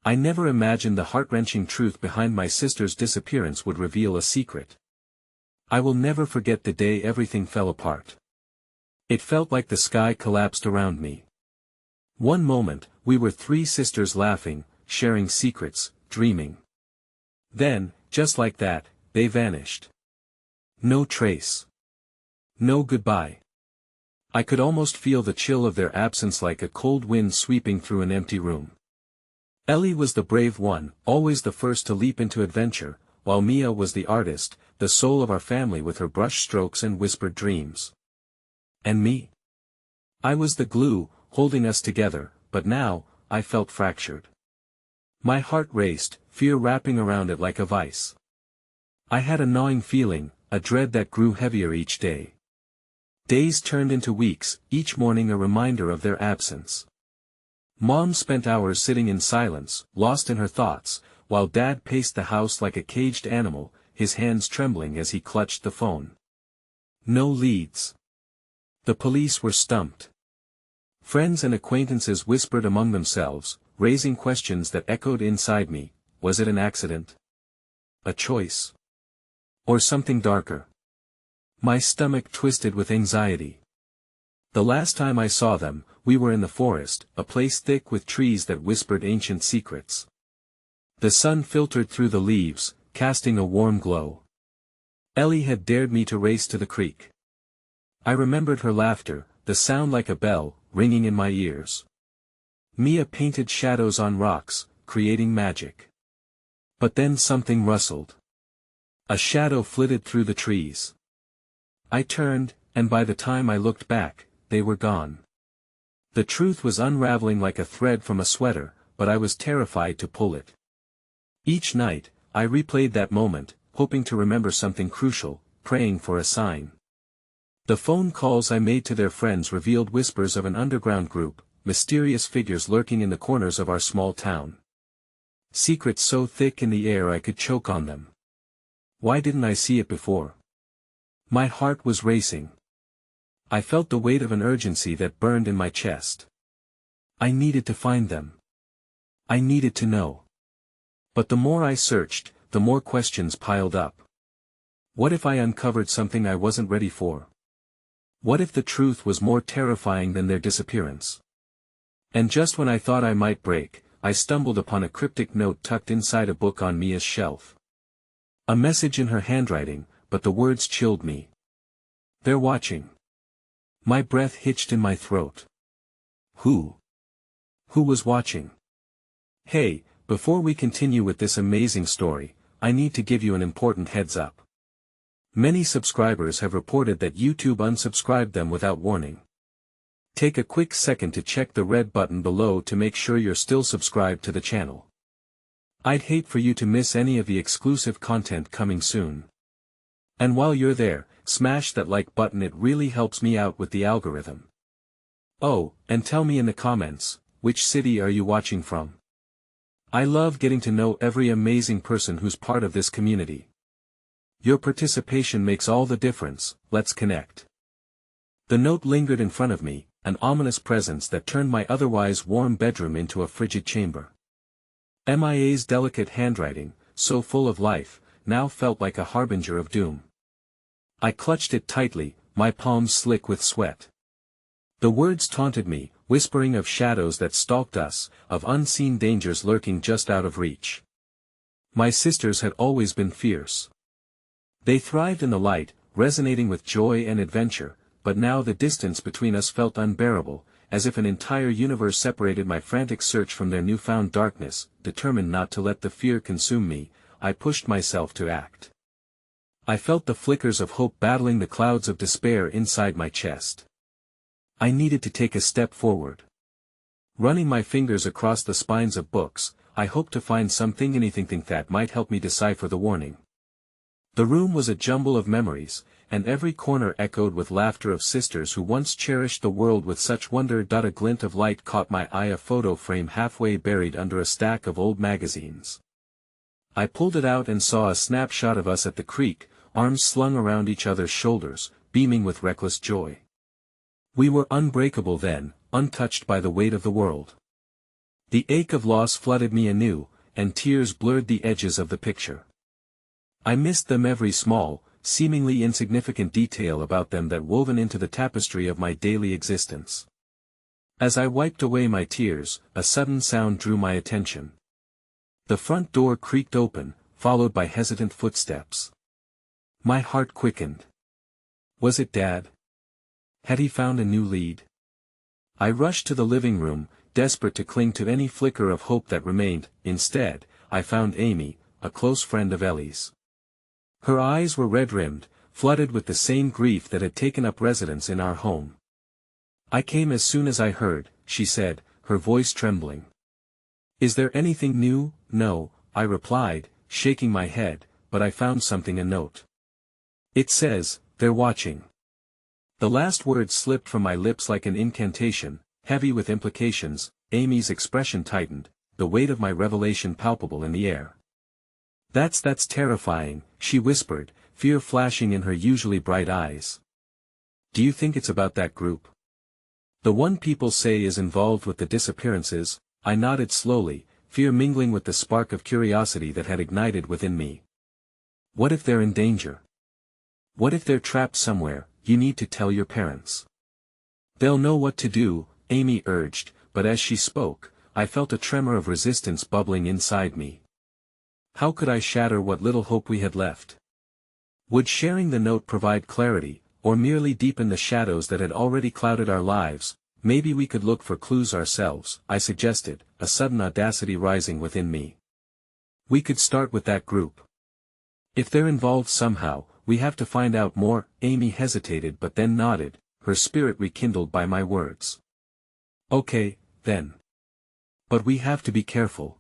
I never imagined the heart-wrenching truth behind my sister's disappearance would reveal a secret. I will never forget the day everything fell apart. It felt like the sky collapsed around me. One moment, we were three sisters laughing, sharing secrets, dreaming. Then, just like that, they vanished. No trace. No goodbye. I could almost feel the chill of their absence like a cold wind sweeping through an empty room. Ellie was the brave one, always the first to leap into adventure, while Mia was the artist, the soul of our family with her brush strokes and whispered dreams. And me? I was the glue, holding us together, but now, I felt fractured. My heart raced, fear wrapping around it like a vice. I had a gnawing feeling, a dread that grew heavier each day. Days turned into weeks, each morning a reminder of their absence. Mom spent hours sitting in silence, lost in her thoughts, while Dad paced the house like a caged animal, his hands trembling as he clutched the phone. No leads. The police were stumped. Friends and acquaintances whispered among themselves, raising questions that echoed inside me. Was it an accident? A choice? Or something darker? My stomach twisted with anxiety. The last time I saw them, we were in the forest, a place thick with trees that whispered ancient secrets. The sun filtered through the leaves, casting a warm glow. Ellie had dared me to race to the creek. I remembered her laughter, the sound like a bell, ringing in my ears. Mia painted shadows on rocks, creating magic. But then something rustled. A shadow flitted through the trees. I turned, and by the time I looked back, they were gone. The truth was unraveling like a thread from a sweater, but I was terrified to pull it. Each night, I replayed that moment, hoping to remember something crucial, praying for a sign. The phone calls I made to their friends revealed whispers of an underground group, mysterious figures lurking in the corners of our small town. Secrets so thick in the air I could choke on them. Why didn't I see it before? My heart was racing. I felt the weight of an urgency that burned in my chest. I needed to find them. I needed to know. But the more I searched, the more questions piled up. What if I uncovered something I wasn't ready for? What if the truth was more terrifying than their disappearance? And just when I thought I might break, I stumbled upon a cryptic note tucked inside a book on Mia's shelf. A message in her handwriting, but the words chilled me. They're watching. My breath hitched in my throat. Who? Who was watching? Hey, before we continue with this amazing story, I need to give you an important heads up. Many subscribers have reported that YouTube unsubscribed them without warning. Take a quick second to check the red button below to make sure you're still subscribed to the channel. I'd hate for you to miss any of the exclusive content coming soon. And while you're there, smash that like button, it really helps me out with the algorithm. Oh, and tell me in the comments, which city are you watching from? I love getting to know every amazing person who's part of this community. Your participation makes all the difference. Let's connect. The note lingered in front of me, an ominous presence that turned my otherwise warm bedroom into a frigid chamber. Mia's delicate handwriting, so full of life, now felt like a harbinger of doom. I clutched it tightly, my palms slick with sweat. The words taunted me, whispering of shadows that stalked us, of unseen dangers lurking just out of reach. My sisters had always been fierce. They thrived in the light, resonating with joy and adventure, but now the distance between us felt unbearable, as if an entire universe separated my frantic search from their newfound darkness. Determined not to let the fear consume me, I pushed myself to act. I felt the flickers of hope battling the clouds of despair inside my chest. I needed to take a step forward. Running my fingers across the spines of books, I hoped to find anything that might help me decipher the warning. The room was a jumble of memories, and every corner echoed with laughter of sisters who once cherished the world with such wonder. A glint of light caught my eye, a photo frame halfway buried under a stack of old magazines. I pulled it out and saw a snapshot of us at the creek, arms slung around each other's shoulders, beaming with reckless joy. We were unbreakable then, untouched by the weight of the world. The ache of loss flooded me anew, and tears blurred the edges of the picture. I missed them, every small, seemingly insignificant detail about them that woven into the tapestry of my daily existence. As I wiped away my tears, a sudden sound drew my attention. The front door creaked open, followed by hesitant footsteps. My heart quickened. Was it Dad? Had he found a new lead? I rushed to the living room, desperate to cling to any flicker of hope that remained. Instead, I found Amy, a close friend of Ellie's. Her eyes were red-rimmed, flooded with the same grief that had taken up residence in our home. "I came as soon as I heard," she said, her voice trembling. "Is there anything new?" "No," I replied, shaking my head, "but I found something, a note. It says, they're watching." The last word slipped from my lips like an incantation, heavy with implications. Amy's expression tightened, the weight of my revelation palpable in the air. That's terrifying," she whispered, fear flashing in her usually bright eyes. "Do you think it's about that group? The one people say is involved with the disappearances?" I nodded slowly, fear mingling with the spark of curiosity that had ignited within me. "What if they're in danger? What if they're trapped somewhere? You need to tell your parents." "They'll know what to do," Amy urged, but as she spoke, I felt a tremor of resistance bubbling inside me. How could I shatter what little hope we had left? Would sharing the note provide clarity, or merely deepen the shadows that had already clouded our lives? "Maybe we could look for clues ourselves," I suggested, a sudden audacity rising within me. "We could start with that group. If they're involved somehow, we have to find out more." Amy hesitated but then nodded, her spirit rekindled by my words. "Okay, then. But we have to be careful.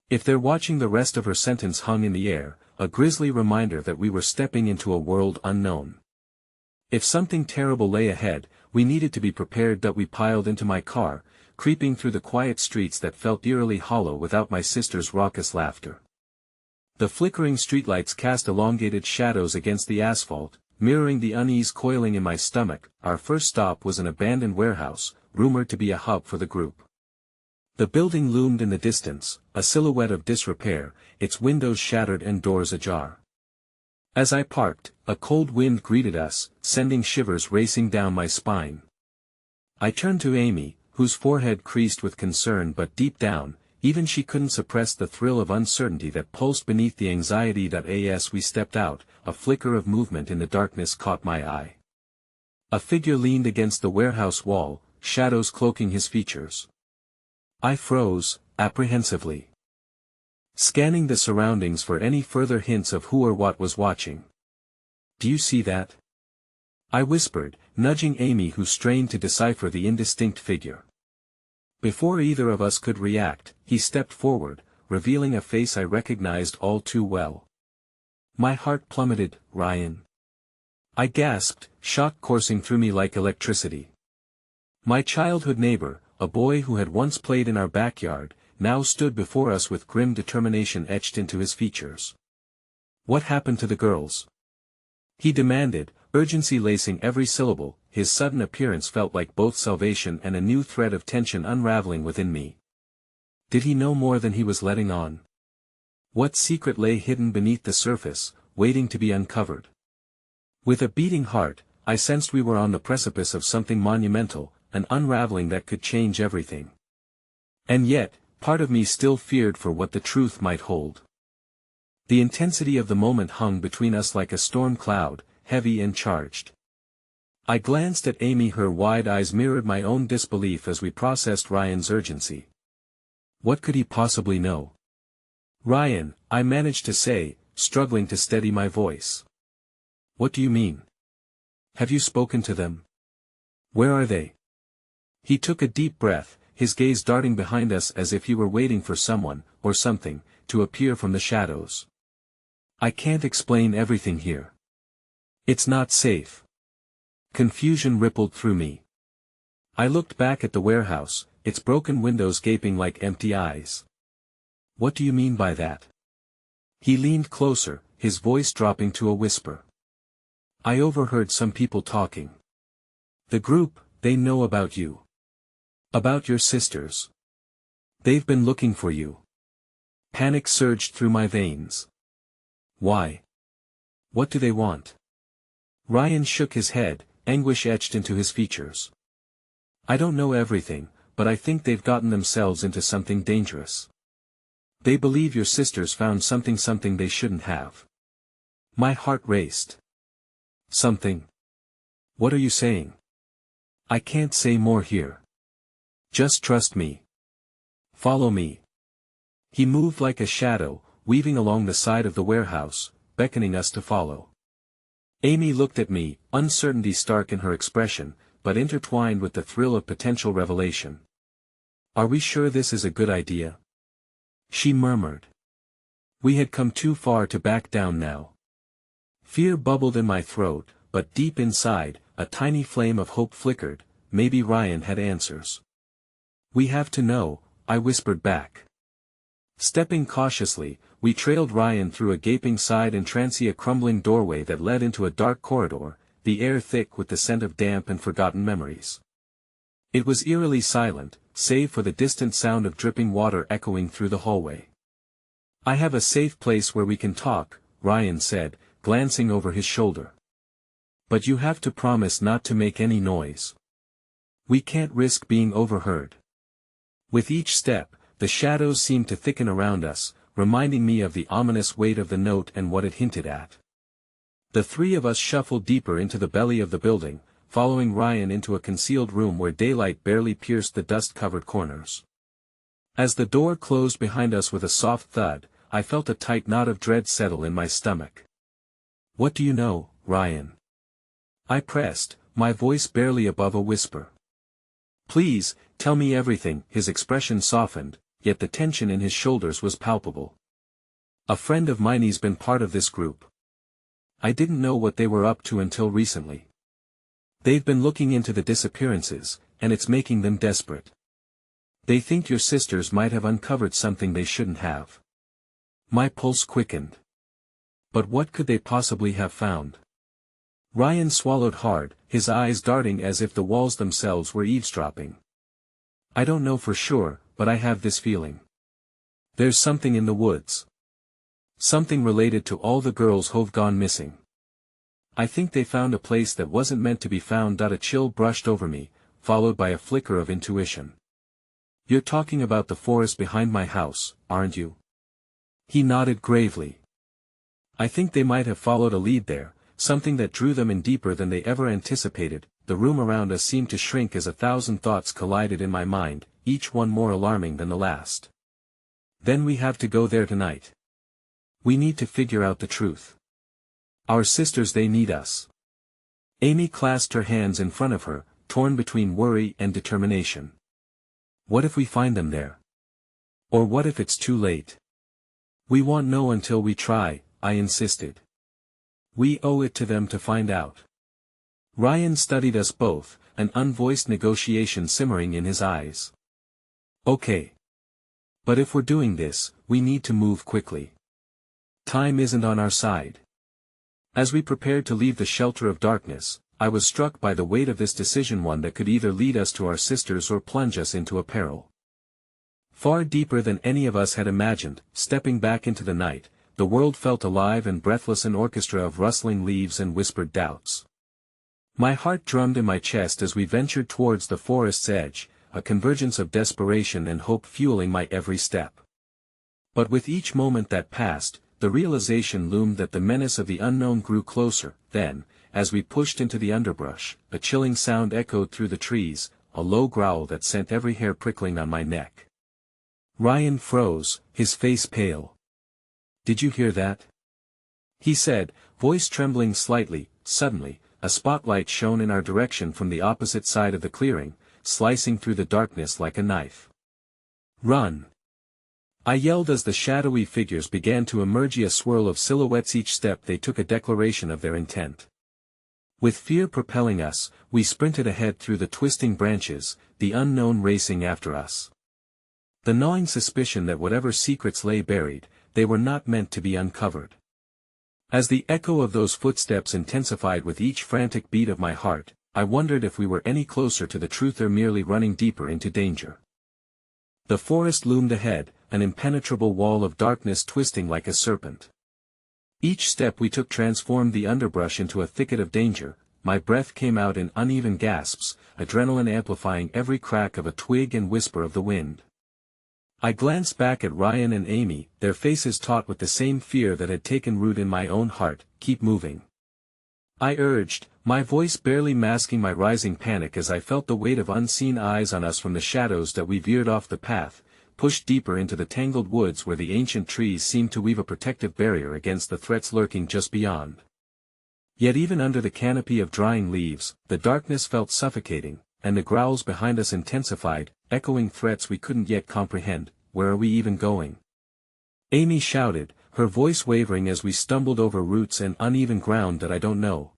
If they're watching." The rest of her sentence hung in the air, a grisly reminder that we were stepping into a world unknown. If something terrible lay ahead, we needed to be prepared. We piled into my car, creeping through the quiet streets that felt eerily hollow without my sister's raucous laughter. The flickering streetlights cast elongated shadows against the asphalt, mirroring the unease coiling in my stomach. Our first stop was an abandoned warehouse, rumored to be a hub for the group. The building loomed in the distance, a silhouette of disrepair, its windows shattered and doors ajar. As I parked, a cold wind greeted us, sending shivers racing down my spine. I turned to Amy, whose forehead creased with concern, but deep down, even she couldn't suppress the thrill of uncertainty that pulsed beneath the anxiety. As we stepped out, a flicker of movement in the darkness caught my eye. A figure leaned against the warehouse wall, shadows cloaking his features. I froze, apprehensively, scanning the surroundings for any further hints of who or what was watching. "Do you see that?" I whispered, nudging Amy, who strained to decipher the indistinct figure. Before either of us could react, he stepped forward, revealing a face I recognized all too well. My heart plummeted. "Ryan!" I gasped, shock coursing through me like electricity. My childhood neighbor, a boy who had once played in our backyard, now stood before us with grim determination etched into his features. "What happened to the girls?" he demanded, urgency lacing every syllable. His sudden appearance felt like both salvation and a new thread of tension unraveling within me. Did he know more than he was letting on? What secret lay hidden beneath the surface, waiting to be uncovered? With a beating heart, I sensed we were on the precipice of something monumental, an unraveling that could change everything. And yet, part of me still feared for what the truth might hold. The intensity of the moment hung between us like a storm cloud, heavy and charged. I glanced at Amy, her wide eyes mirrored my own disbelief as we processed Ryan's urgency. What could he possibly know? "Ryan," I managed to say, struggling to steady my voice. "What do you mean? Have you spoken to them? Where are they?" He took a deep breath, his gaze darting behind us as if he were waiting for someone, or something, to appear from the shadows. "I can't explain everything here. It's not safe." Confusion rippled through me. I looked back at the warehouse, its broken windows gaping like empty eyes. "What do you mean by that?" He leaned closer, his voice dropping to a whisper. "I overheard some people talking. The group, they know about you. About your sisters. They've been looking for you. Panic surged through my veins. Why? What do they want? Ryan shook his head, anguish etched into his features. I don't know everything, but I think they've gotten themselves into something dangerous. They believe your sisters found something they shouldn't have. My heart raced. Something? What are you saying? I can't say more here. Just trust me. Follow me. He moved like a shadow, weaving along the side of the warehouse, beckoning us to follow. Amy looked at me, uncertainty stark in her expression, but intertwined with the thrill of potential revelation. Are we sure this is a good idea? She murmured. We had come too far to back down now. Fear bubbled in my throat, but deep inside, a tiny flame of hope flickered. Maybe Ryan had answers. We have to know, I whispered back. Stepping cautiously, we trailed Ryan through a gaping side entrance, a crumbling doorway that led into a dark corridor, the air thick with the scent of damp and forgotten memories. It was eerily silent, save for the distant sound of dripping water echoing through the hallway. I have a safe place where we can talk, Ryan said, glancing over his shoulder. But you have to promise not to make any noise. We can't risk being overheard. With each step, the shadows seemed to thicken around us, reminding me of the ominous weight of the note and what it hinted at. The three of us shuffled deeper into the belly of the building, following Ryan into a concealed room where daylight barely pierced the dust-covered corners. As the door closed behind us with a soft thud, I felt a tight knot of dread settle in my stomach. What do you know, Ryan? I pressed, my voice barely above a whisper. Please, tell me everything. His expression softened, yet the tension in his shoulders was palpable. A friend of mine's been part of this group. I didn't know what they were up to until recently. They've been looking into the disappearances, and it's making them desperate. They think your sisters might have uncovered something they shouldn't have. My pulse quickened. But what could they possibly have found? Ryan swallowed hard, his eyes darting as if the walls themselves were eavesdropping. I don't know for sure, but I have this feeling. There's something in the woods. Something related to all the girls who've gone missing. I think they found a place that wasn't meant to be found. A chill brushed over me, followed by a flicker of intuition. You're talking about the forest behind my house, aren't you? He nodded gravely. I think they might have followed a lead there, something that drew them in deeper than they ever anticipated. The room around us seemed to shrink as 1,000 thoughts collided in my mind, each one more alarming than the last. Then we have to go there tonight. We need to figure out the truth. Our sisters, they need us. Amy clasped her hands in front of her, torn between worry and determination. What if we find them there? Or what if it's too late? We won't know until we try, I insisted. We owe it to them to find out. Ryan studied us both, an unvoiced negotiation simmering in his eyes. Okay. But if we're doing this, we need to move quickly. Time isn't on our side. As we prepared to leave the shelter of darkness, I was struck by the weight of this decision, one that could either lead us to our sisters or plunge us into a peril far deeper than any of us had imagined. Stepping back into the night, the world felt alive and breathless, an orchestra of rustling leaves and whispered doubts. My heart drummed in my chest as we ventured towards the forest's edge, a convergence of desperation and hope fueling my every step. But with each moment that passed, the realization loomed that the menace of the unknown grew closer. Then, as we pushed into the underbrush, a chilling sound echoed through the trees, a low growl that sent every hair prickling on my neck. Ryan froze, his face pale. Did you hear that? He said, voice trembling slightly. Suddenly, a spotlight shone in our direction from the opposite side of the clearing, slicing through the darkness like a knife. Run! I yelled as the shadowy figures began to emerge, a swirl of silhouettes. Each step they took a declaration of their intent. With fear propelling us, we sprinted ahead through the twisting branches, the unknown racing after us. The gnawing suspicion that whatever secrets lay buried, they were not meant to be uncovered. As the echo of those footsteps intensified with each frantic beat of my heart, I wondered if we were any closer to the truth or merely running deeper into danger. The forest loomed ahead, an impenetrable wall of darkness twisting like a serpent. Each step we took transformed the underbrush into a thicket of danger. My breath came out in uneven gasps, adrenaline amplifying every crack of a twig and whisper of the wind. I glanced back at Ryan and Amy, their faces taut with the same fear that had taken root in my own heart. "Keep moving," I urged, my voice barely masking my rising panic as I felt the weight of unseen eyes on us from the shadows that we veered off the path, pushed deeper into the tangled woods where the ancient trees seemed to weave a protective barrier against the threats lurking just beyond. Yet even under the canopy of drying leaves, the darkness felt suffocating, and the growls behind us intensified, echoing threats we couldn't yet comprehend. "Where are we even going?" Amy shouted, her voice wavering as we stumbled over roots and uneven ground that I don't know.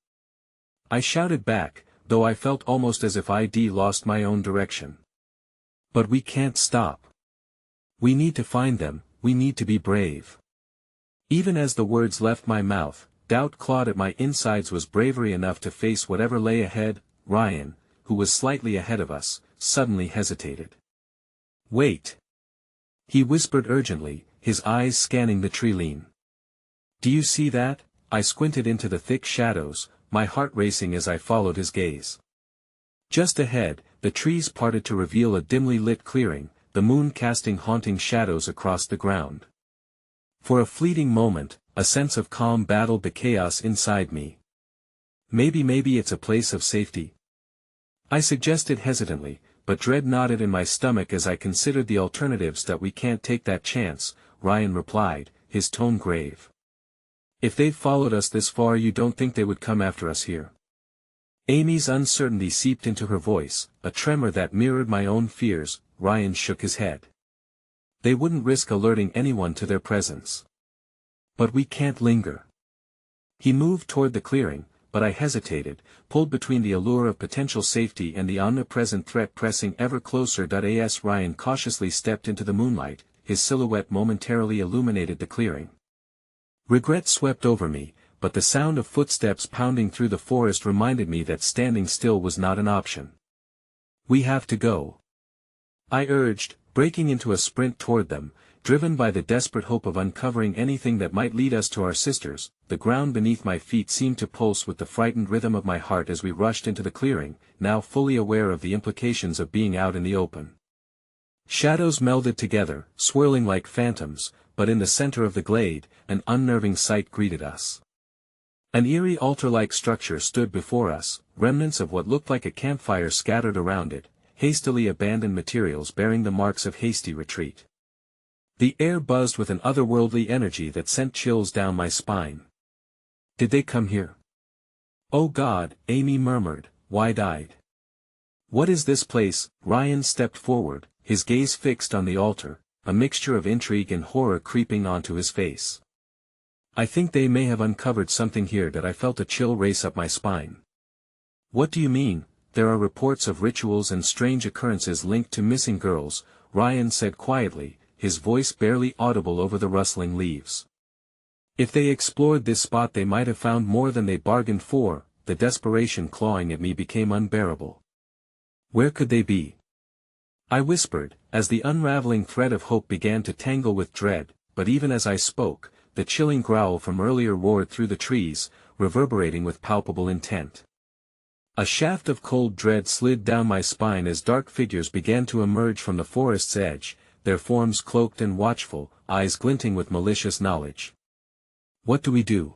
I shouted back, though I felt almost as if I'd lost my own direction. "But we can't stop. We need to find them, we need to be brave." Even as the words left my mouth, doubt clawed at my insides. Was bravery enough to face whatever lay ahead? Ryan, who was slightly ahead of us, suddenly hesitated. "Wait," he whispered urgently, his eyes scanning the tree line. "Do you see that?" I squinted into the thick shadows, my heart racing as I followed his gaze. Just ahead, the trees parted to reveal a dimly lit clearing, the moon casting haunting shadows across the ground. For a fleeting moment, a sense of calm battled the chaos inside me. Maybe it's a place of safety," I suggested hesitantly, but dread knotted in my stomach as I considered the alternatives. "That we can't take that chance," Ryan replied, his tone grave. "If they've followed us this far, you don't think they would come after us here?" Amy's uncertainty seeped into her voice, a tremor that mirrored my own fears. Ryan shook his head. "They wouldn't risk alerting anyone to their presence." "But we can't linger." He moved toward the clearing, but I hesitated, pulled between the allure of potential safety and the omnipresent threat pressing ever closer. As Ryan cautiously stepped into the moonlight, his silhouette momentarily illuminated the clearing. Regret swept over me, but the sound of footsteps pounding through the forest reminded me that standing still was not an option. "We have to go," I urged, breaking into a sprint toward them, driven by the desperate hope of uncovering anything that might lead us to our sisters. The ground beneath my feet seemed to pulse with the frightened rhythm of my heart as we rushed into the clearing, now fully aware of the implications of being out in the open. Shadows melded together, swirling like phantoms, but in the center of the glade, an unnerving sight greeted us. An eerie altar-like structure stood before us, remnants of what looked like a campfire scattered around it, hastily abandoned materials bearing the marks of hasty retreat. The air buzzed with an otherworldly energy that sent chills down my spine. "Did they come here?" "Oh God," Amy murmured, wide-eyed. "What is this place?" Ryan stepped forward, his gaze fixed on the altar, a mixture of intrigue and horror creeping onto his face. "I think they may have uncovered something here." That I felt a chill race up my spine. "What do you mean?" "There are reports of rituals and strange occurrences linked to missing girls," Ryan said quietly, his voice barely audible over the rustling leaves. "If they explored this spot they might have found more than they bargained for." The desperation clawing at me became unbearable. "Where could they be?" I whispered, as the unraveling thread of hope began to tangle with dread, but even as I spoke, the chilling growl from earlier roared through the trees, reverberating with palpable intent. A shaft of cold dread slid down my spine as dark figures began to emerge from the forest's edge, their forms cloaked and watchful, eyes glinting with malicious knowledge. "What do we do?"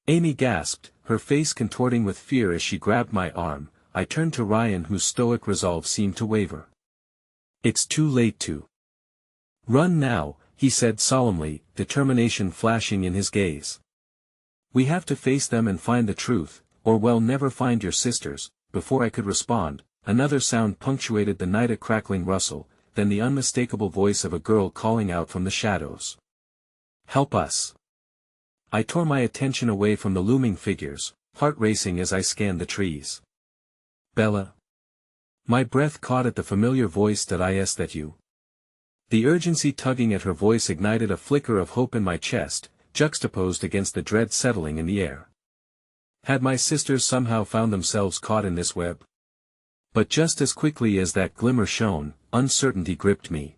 Amy gasped, her face contorting with fear as she grabbed my arm. I turned to Ryan, whose stoic resolve seemed to waver. "It's too late to run now," he said solemnly, determination flashing in his gaze. "We have to face them and find the truth, or we'll never find your sisters." Before I could respond, another sound punctuated the night, a crackling rustle, then the unmistakable voice of a girl calling out from the shadows. "Help us!" I tore my attention away from the looming figures, heart racing as I scanned the trees. "Bella?" My breath caught at the familiar voice. "That you?" The urgency tugging at her voice ignited a flicker of hope in my chest, juxtaposed against the dread settling in the air. Had my sisters somehow found themselves caught in this web? But just as quickly as that glimmer shone, uncertainty gripped me.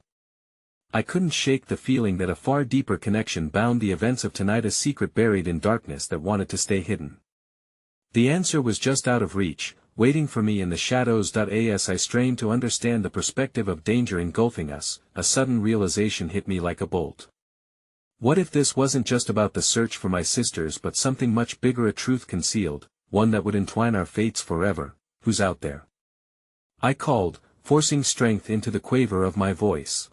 I couldn't shake the feeling that a far deeper connection bound the events of tonight, a secret buried in darkness that wanted to stay hidden. The answer was just out of reach, waiting for me in the shadows. As I strained to understand the perspective of danger engulfing us, a sudden realization hit me like a bolt. What if this wasn't just about the search for my sisters but something much bigger, a truth concealed, one that would entwine our fates forever? Who's out there? I called, forcing strength into the quaver of my voice.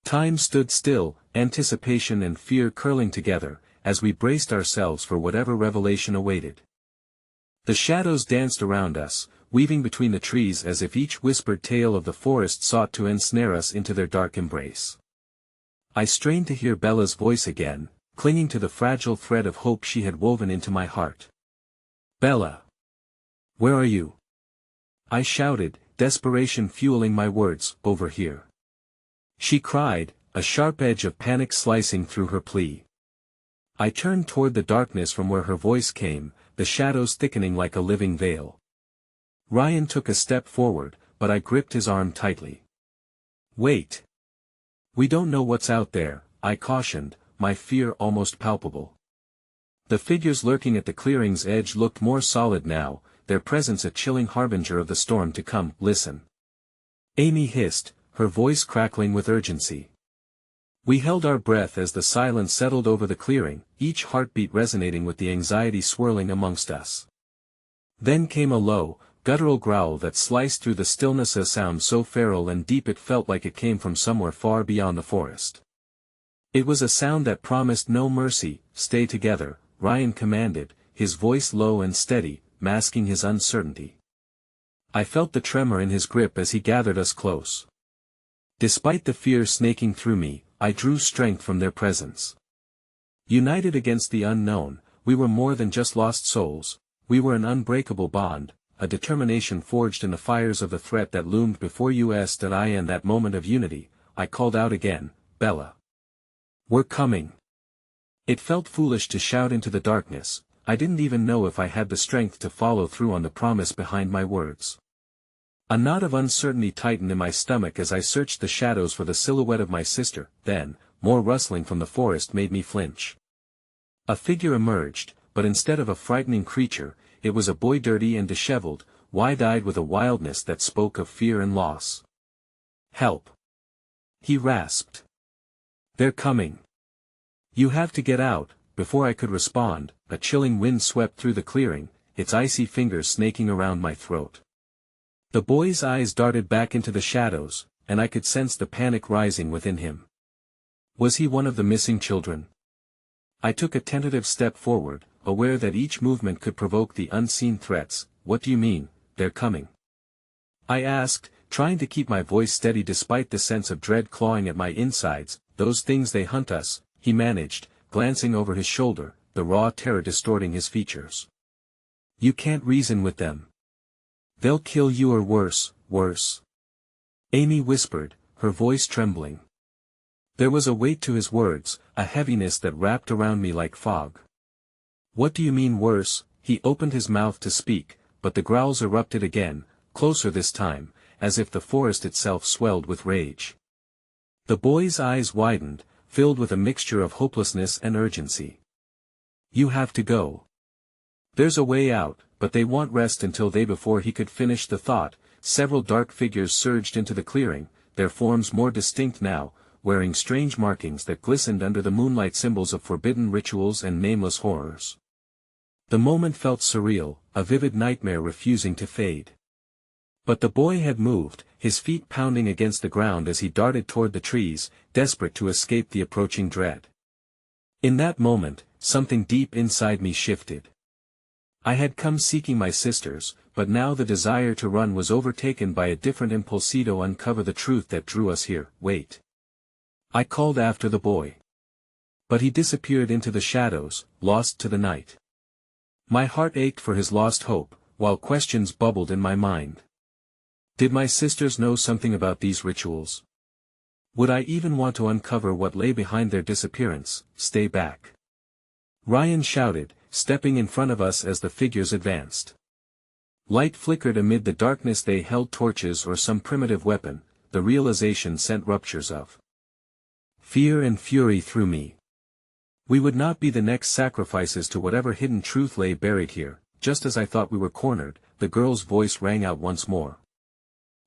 Time stood still, anticipation and fear curling together, as we braced ourselves for whatever revelation awaited. The shadows danced around us, weaving between the trees as if each whispered tale of the forest sought to ensnare us into their dark embrace. I strained to hear Bella's voice again, clinging to the fragile thread of hope she had woven into my heart. "Bella! Where are you?" I shouted, desperation fueling my words. "Over here," she cried, a sharp edge of panic slicing through her plea. I turned toward the darkness from where her voice came, the shadows thickening like a living veil. Ryan took a step forward, but I gripped his arm tightly. "Wait. We don't know what's out there," I cautioned, my fear almost palpable. The figures lurking at the clearing's edge looked more solid now, their presence a chilling harbinger of the storm to come. "Listen," Amy hissed, her voice crackling with urgency. We held our breath as the silence settled over the clearing, each heartbeat resonating with the anxiety swirling amongst us. Then came a low, guttural growl that sliced through the stillness, a sound so feral and deep it felt like it came from somewhere far beyond the forest. It was a sound that promised no mercy. "Stay together," Ryan commanded, his voice low and steady, masking his uncertainty. I felt the tremor in his grip as he gathered us close. Despite the fear snaking through me, I drew strength from their presence. United against the unknown, we were more than just lost souls, we were an unbreakable bond, a determination forged in the fires of the threat that loomed before us. In that moment of unity, I called out again, "Bella! We're coming!" It felt foolish to shout into the darkness. I didn't even know if I had the strength to follow through on the promise behind my words. A knot of uncertainty tightened in my stomach as I searched the shadows for the silhouette of my sister. Then, more rustling from the forest made me flinch. A figure emerged, but instead of a frightening creature, it was a boy, dirty and disheveled, wide-eyed with a wildness that spoke of fear and loss. "Help!" he rasped. "They're coming. You have to get out." Before I could respond, a chilling wind swept through the clearing, its icy fingers snaking around my throat. The boy's eyes darted back into the shadows, and I could sense the panic rising within him. Was he one of the missing children? I took a tentative step forward, aware that each movement could provoke the unseen threats. "What do you mean, they're coming?" I asked, trying to keep my voice steady despite the sense of dread clawing at my insides. "Those things, they hunt us," he managed, glancing over his shoulder, the raw terror distorting his features. "You can't reason with them. They'll kill you or worse, worse," Amy whispered, her voice trembling. There was a weight to his words, a heaviness that wrapped around me like fog. "What do you mean worse?" He opened his mouth to speak, but the growls erupted again, closer this time, as if the forest itself swelled with rage. The boy's eyes widened, filled with a mixture of hopelessness and urgency. "You have to go. There's a way out, but they want rest until they." Before he could finish the thought, several dark figures surged into the clearing, their forms more distinct now, wearing strange markings that glistened under the moonlight, symbols of forbidden rituals and nameless horrors. The moment felt surreal, a vivid nightmare refusing to fade. But the boy had moved, his feet pounding against the ground as he darted toward the trees, desperate to escape the approaching dread. In that moment, something deep inside me shifted. I had come seeking my sisters, but now the desire to run was overtaken by a different impulse to uncover the truth that drew us here. "Wait!" I called after the boy. But he disappeared into the shadows, lost to the night. My heart ached for his lost hope, while questions bubbled in my mind. Did my sisters know something about these rituals? Would I even want to uncover what lay behind their disappearance? "Stay back!" Ryan shouted, stepping in front of us as the figures advanced. Light flickered amid the darkness. They held torches or some primitive weapon, the realization sent ruptures of Fear and fury through me. We would not be the next sacrifices to whatever hidden truth lay buried here. Just as I thought we were cornered, the girl's voice rang out once more.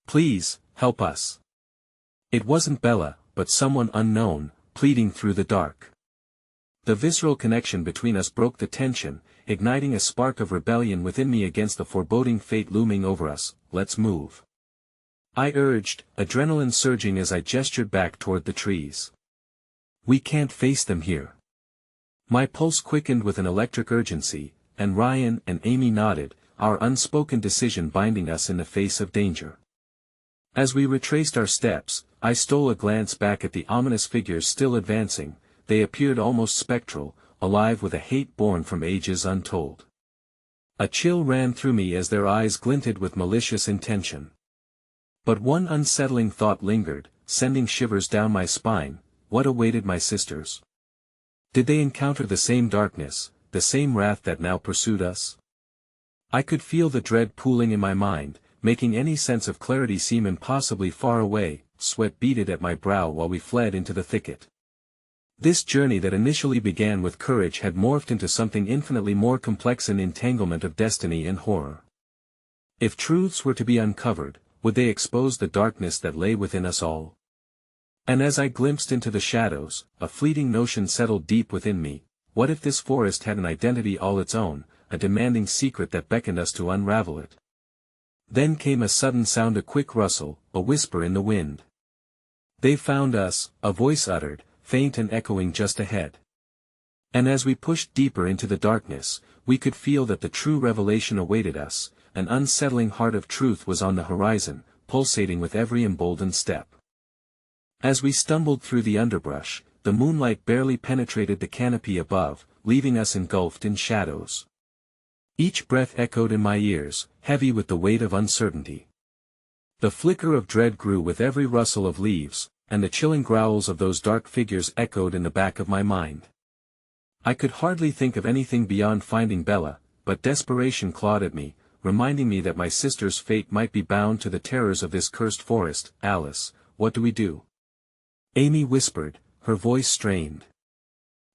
Please, help us. It wasn't Bella, but someone unknown, pleading through the dark. The visceral connection between us broke the tension, igniting a spark of rebellion within me against the foreboding fate looming over us. Let's move. I urged, adrenaline surging as I gestured back toward the trees. We can't face them here. My pulse quickened with an electric urgency, and Ryan and Amy nodded, our unspoken decision binding us in the face of danger. As we retraced our steps, I stole a glance back at the ominous figures still advancing. They appeared almost spectral, alive with a hate born from ages untold. A chill ran through me as their eyes glinted with malicious intention. But one unsettling thought lingered, sending shivers down my spine. What awaited my sisters? Did they encounter the same darkness, the same wrath that now pursued us? I could feel the dread pooling in my mind, making any sense of clarity seem impossibly far away. Sweat beaded at my brow while we fled into the thicket. This journey that initially began with courage had morphed into something infinitely more complex, an entanglement of destiny and horror. If truths were to be uncovered, would they expose the darkness that lay within us all? And as I glimpsed into the shadows, a fleeting notion settled deep within me. What if this forest had an identity all its own, a demanding secret that beckoned us to unravel it? Then came a sudden sound, a quick rustle, a whisper in the wind. They found us, a voice uttered, faint and echoing just ahead. And as we pushed deeper into the darkness, we could feel that the true revelation awaited us. An unsettling heart of truth was on the horizon, pulsating with every emboldened step. As we stumbled through the underbrush, the moonlight barely penetrated the canopy above, leaving us engulfed in shadows. Each breath echoed in my ears, heavy with the weight of uncertainty. The flicker of dread grew with every rustle of leaves, and the chilling growls of those dark figures echoed in the back of my mind. I could hardly think of anything beyond finding Bella, but desperation clawed at me, reminding me that my sister's fate might be bound to the terrors of this cursed forest. Alice, what do we do? Amy whispered, her voice strained.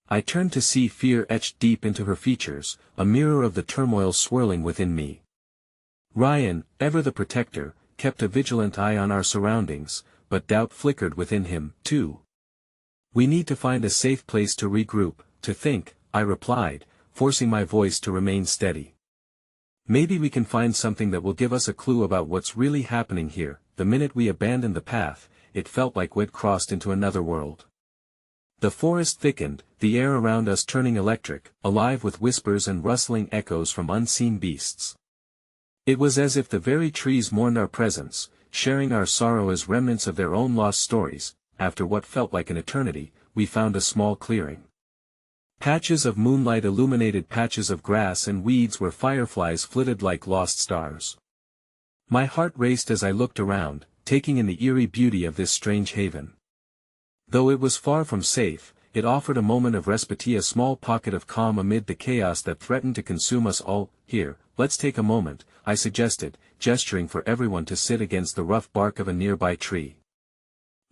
I turned to see fear etched deep into her features, a mirror of the turmoil swirling within me. Ryan, ever the protector, kept a vigilant eye on our surroundings, but doubt flickered within him, too. We need to find a safe place to regroup, to think, I replied, forcing my voice to remain steady. Maybe we can find something that will give us a clue about what's really happening here. The minute we abandoned the path, it felt like we'd crossed into another world. The forest thickened, the air around us turning electric, alive with whispers and rustling echoes from unseen beasts. It was as if the very trees mourned our presence, sharing our sorrow as remnants of their own lost stories. After what felt like an eternity, we found a small clearing. Patches of moonlight illuminated patches of grass and weeds where fireflies flitted like lost stars. My heart raced as I looked around, taking in the eerie beauty of this strange haven. Though it was far from safe, it offered a moment of respite, a small pocket of calm amid the chaos that threatened to consume us all. Here, let's take a moment, I suggested, gesturing for everyone to sit against the rough bark of a nearby tree.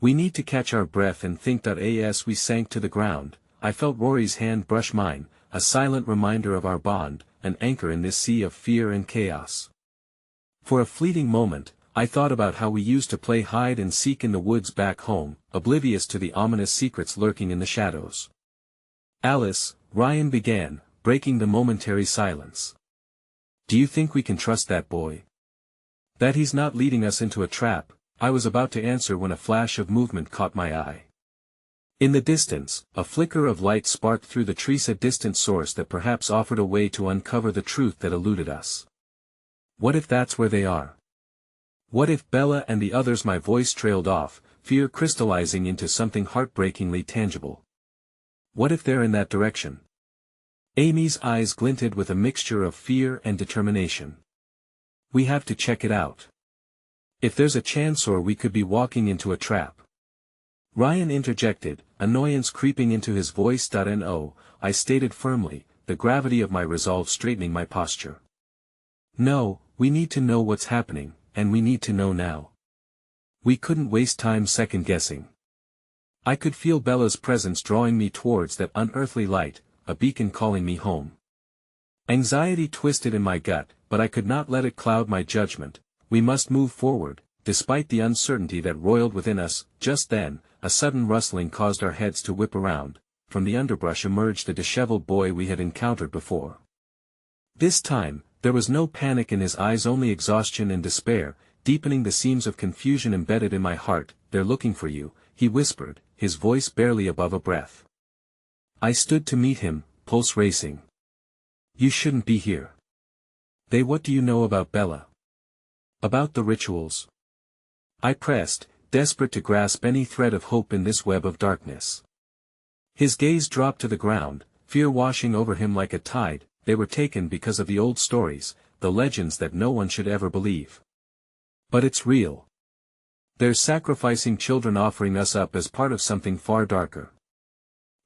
We need to catch our breath and think. As we sank to the ground, I felt Rory's hand brush mine, a silent reminder of our bond, an anchor in this sea of fear and chaos. For a fleeting moment, I thought about how we used to play hide and seek in the woods back home, oblivious to the ominous secrets lurking in the shadows. Alice, Ryan began, breaking the momentary silence. Do you think we can trust that boy? That he's not leading us into a trap? I was about to answer when a flash of movement caught my eye. In the distance, a flicker of light sparked through the trees, a distant source that perhaps offered a way to uncover the truth that eluded us. What if that's where they are? What if Bella and the others? My voice trailed off, fear crystallizing into something heartbreakingly tangible. What if they're in that direction? Amy's eyes glinted with a mixture of fear and determination. We have to check it out. If there's a chance, or we could be walking into a trap. Ryan interjected, annoyance creeping into his voice. No, I stated firmly, the gravity of my resolve straightening my posture. No, we need to know what's happening, and we need to know now. We couldn't waste time second-guessing. I could feel Bella's presence drawing me towards that unearthly light, a beacon calling me home. Anxiety twisted in my gut, but I could not let it cloud my judgment. We must move forward, despite the uncertainty that roiled within us. Just then, a sudden rustling caused our heads to whip around. From the underbrush emerged the disheveled boy we had encountered before. This time, there was no panic in his eyes, only exhaustion and despair, deepening the seams of confusion embedded in my heart. "They're looking for you," he whispered, his voice barely above a breath. I stood to meet him, pulse racing. "You shouldn't be here." "They, what do you know about Bella?" "About the rituals." I pressed, desperate to grasp any thread of hope in this web of darkness. His gaze dropped to the ground, fear washing over him like a tide. "They were taken because of the old stories, the legends that no one should ever believe. But it's real. They're sacrificing children, offering us up as part of something far darker.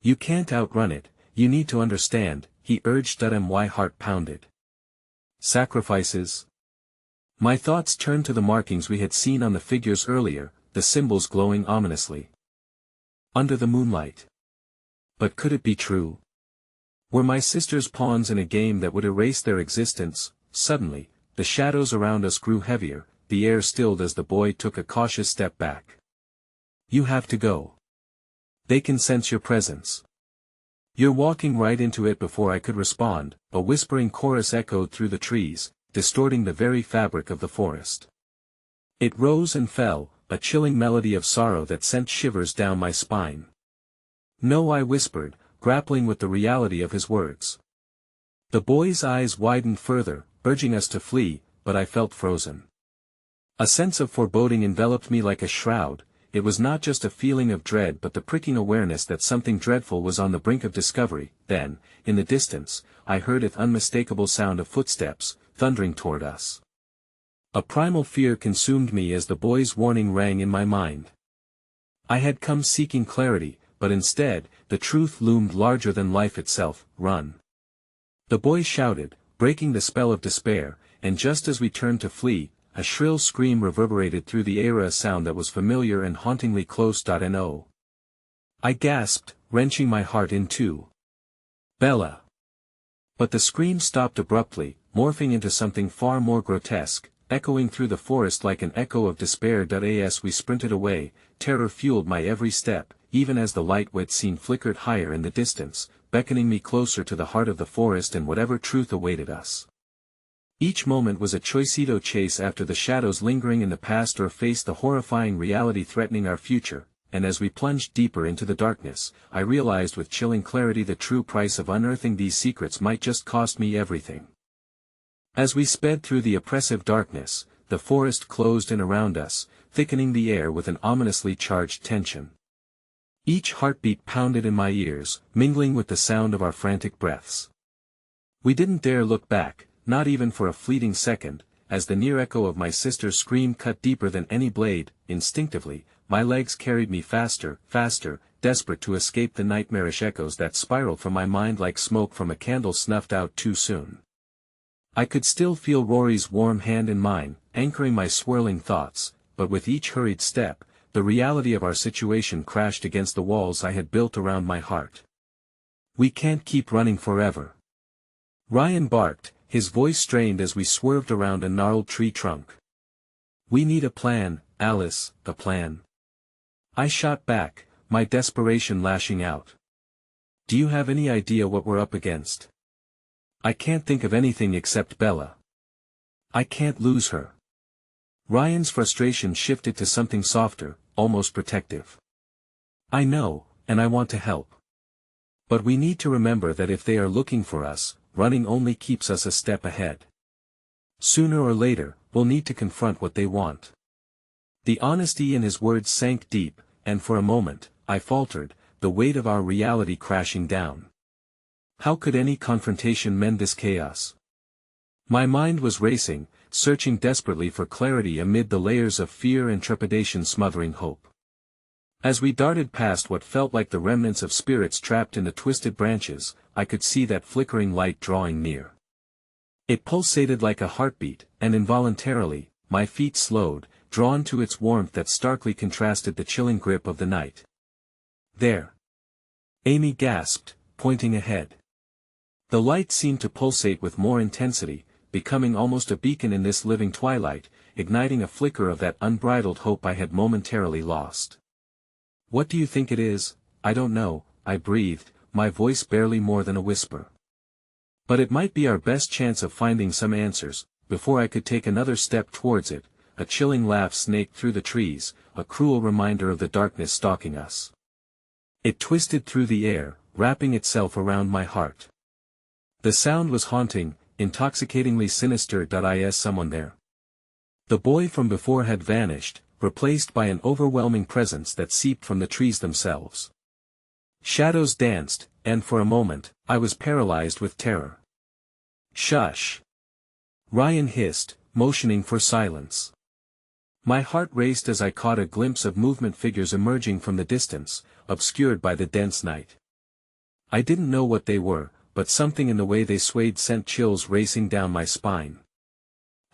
You can't outrun it, you need to understand," he urged. My heart pounded. Sacrifices? My thoughts turned to the markings we had seen on the figures earlier, the symbols glowing ominously under the moonlight. But could it be true? Were my sisters pawns in a game that would erase their existence? Suddenly, the shadows around us grew heavier, the air stilled as the boy took a cautious step back. "You have to go. They can sense your presence. You're walking right into it." Before I could respond, a whispering chorus echoed through the trees, distorting the very fabric of the forest. It rose and fell, a chilling melody of sorrow that sent shivers down my spine. "No," I whispered, grappling with the reality of his words. The boy's eyes widened further, urging us to flee, but I felt frozen. A sense of foreboding enveloped me like a shroud. It was not just a feeling of dread but the pricking awareness that something dreadful was on the brink of discovery. Then, in the distance, I heard an unmistakable sound of footsteps, thundering toward us. A primal fear consumed me as the boy's warning rang in my mind. I had come seeking clarity, but instead, the truth loomed larger than life itself. "Run!" the boy shouted, breaking the spell of despair, and just as we turned to flee, a shrill scream reverberated through the air, a sound that was familiar and hauntingly close. No. I gasped, wrenching my heart in two. "Bella!" But the scream stopped abruptly, morphing into something far more grotesque, echoing through the forest like an echo of despair. As we sprinted away, terror fueled my every step, even as the light wet scene flickered higher in the distance, beckoning me closer to the heart of the forest and whatever truth awaited us. Each moment was a choice, either chase after the shadows lingering in the past or face the horrifying reality threatening our future, and as we plunged deeper into the darkness, I realized with chilling clarity the true price of unearthing these secrets might just cost me everything. As we sped through the oppressive darkness, the forest closed in around us, thickening the air with an ominously charged tension. Each heartbeat pounded in my ears, mingling with the sound of our frantic breaths. We didn't dare look back, not even for a fleeting second, as the near echo of my sister's scream cut deeper than any blade. Instinctively, my legs carried me faster, faster, desperate to escape the nightmarish echoes that spiraled from my mind like smoke from a candle snuffed out too soon. I could still feel Rory's warm hand in mine, anchoring my swirling thoughts, but with each hurried step, the reality of our situation crashed against the walls I had built around my heart. "We can't keep running forever," Ryan barked, his voice strained as we swerved around a gnarled tree trunk. "We need a plan, Alice, a plan." I shot back, my desperation lashing out. "Do you have any idea what we're up against?" "I can't think of anything except Bella. I can't lose her." Ryan's frustration shifted to something softer, almost protective. "I know, and I want to help. But we need to remember that if they are looking for us, running only keeps us a step ahead. Sooner or later, we'll need to confront what they want." The honesty in his words sank deep, and for a moment, I faltered, the weight of our reality crashing down. How could any confrontation mend this chaos? My mind was racing, searching desperately for clarity amid the layers of fear and trepidation smothering hope. As we darted past what felt like the remnants of spirits trapped in the twisted branches, I could see that flickering light drawing near. It pulsated like a heartbeat, and involuntarily, my feet slowed, drawn to its warmth that starkly contrasted the chilling grip of the night. There. Amy gasped, pointing ahead. The light seemed to pulsate with more intensity, becoming almost a beacon in this living twilight, igniting a flicker of that unbridled hope I had momentarily lost. "What do you think it is?" "I don't know," I breathed, my voice barely more than a whisper. But it might be our best chance of finding some answers. Before I could take another step towards it, a chilling laugh snaked through the trees, a cruel reminder of the darkness stalking us. It twisted through the air, wrapping itself around my heart. The sound was haunting, intoxicatingly sinister. Is someone there? The boy from before had vanished, replaced by an overwhelming presence that seeped from the trees themselves. Shadows danced, and for a moment, I was paralyzed with terror. "Shush!" Ryan hissed, motioning for silence. My heart raced as I caught a glimpse of movement, figures emerging from the distance, obscured by the dense night. I didn't know what they were, but something in the way they swayed sent chills racing down my spine.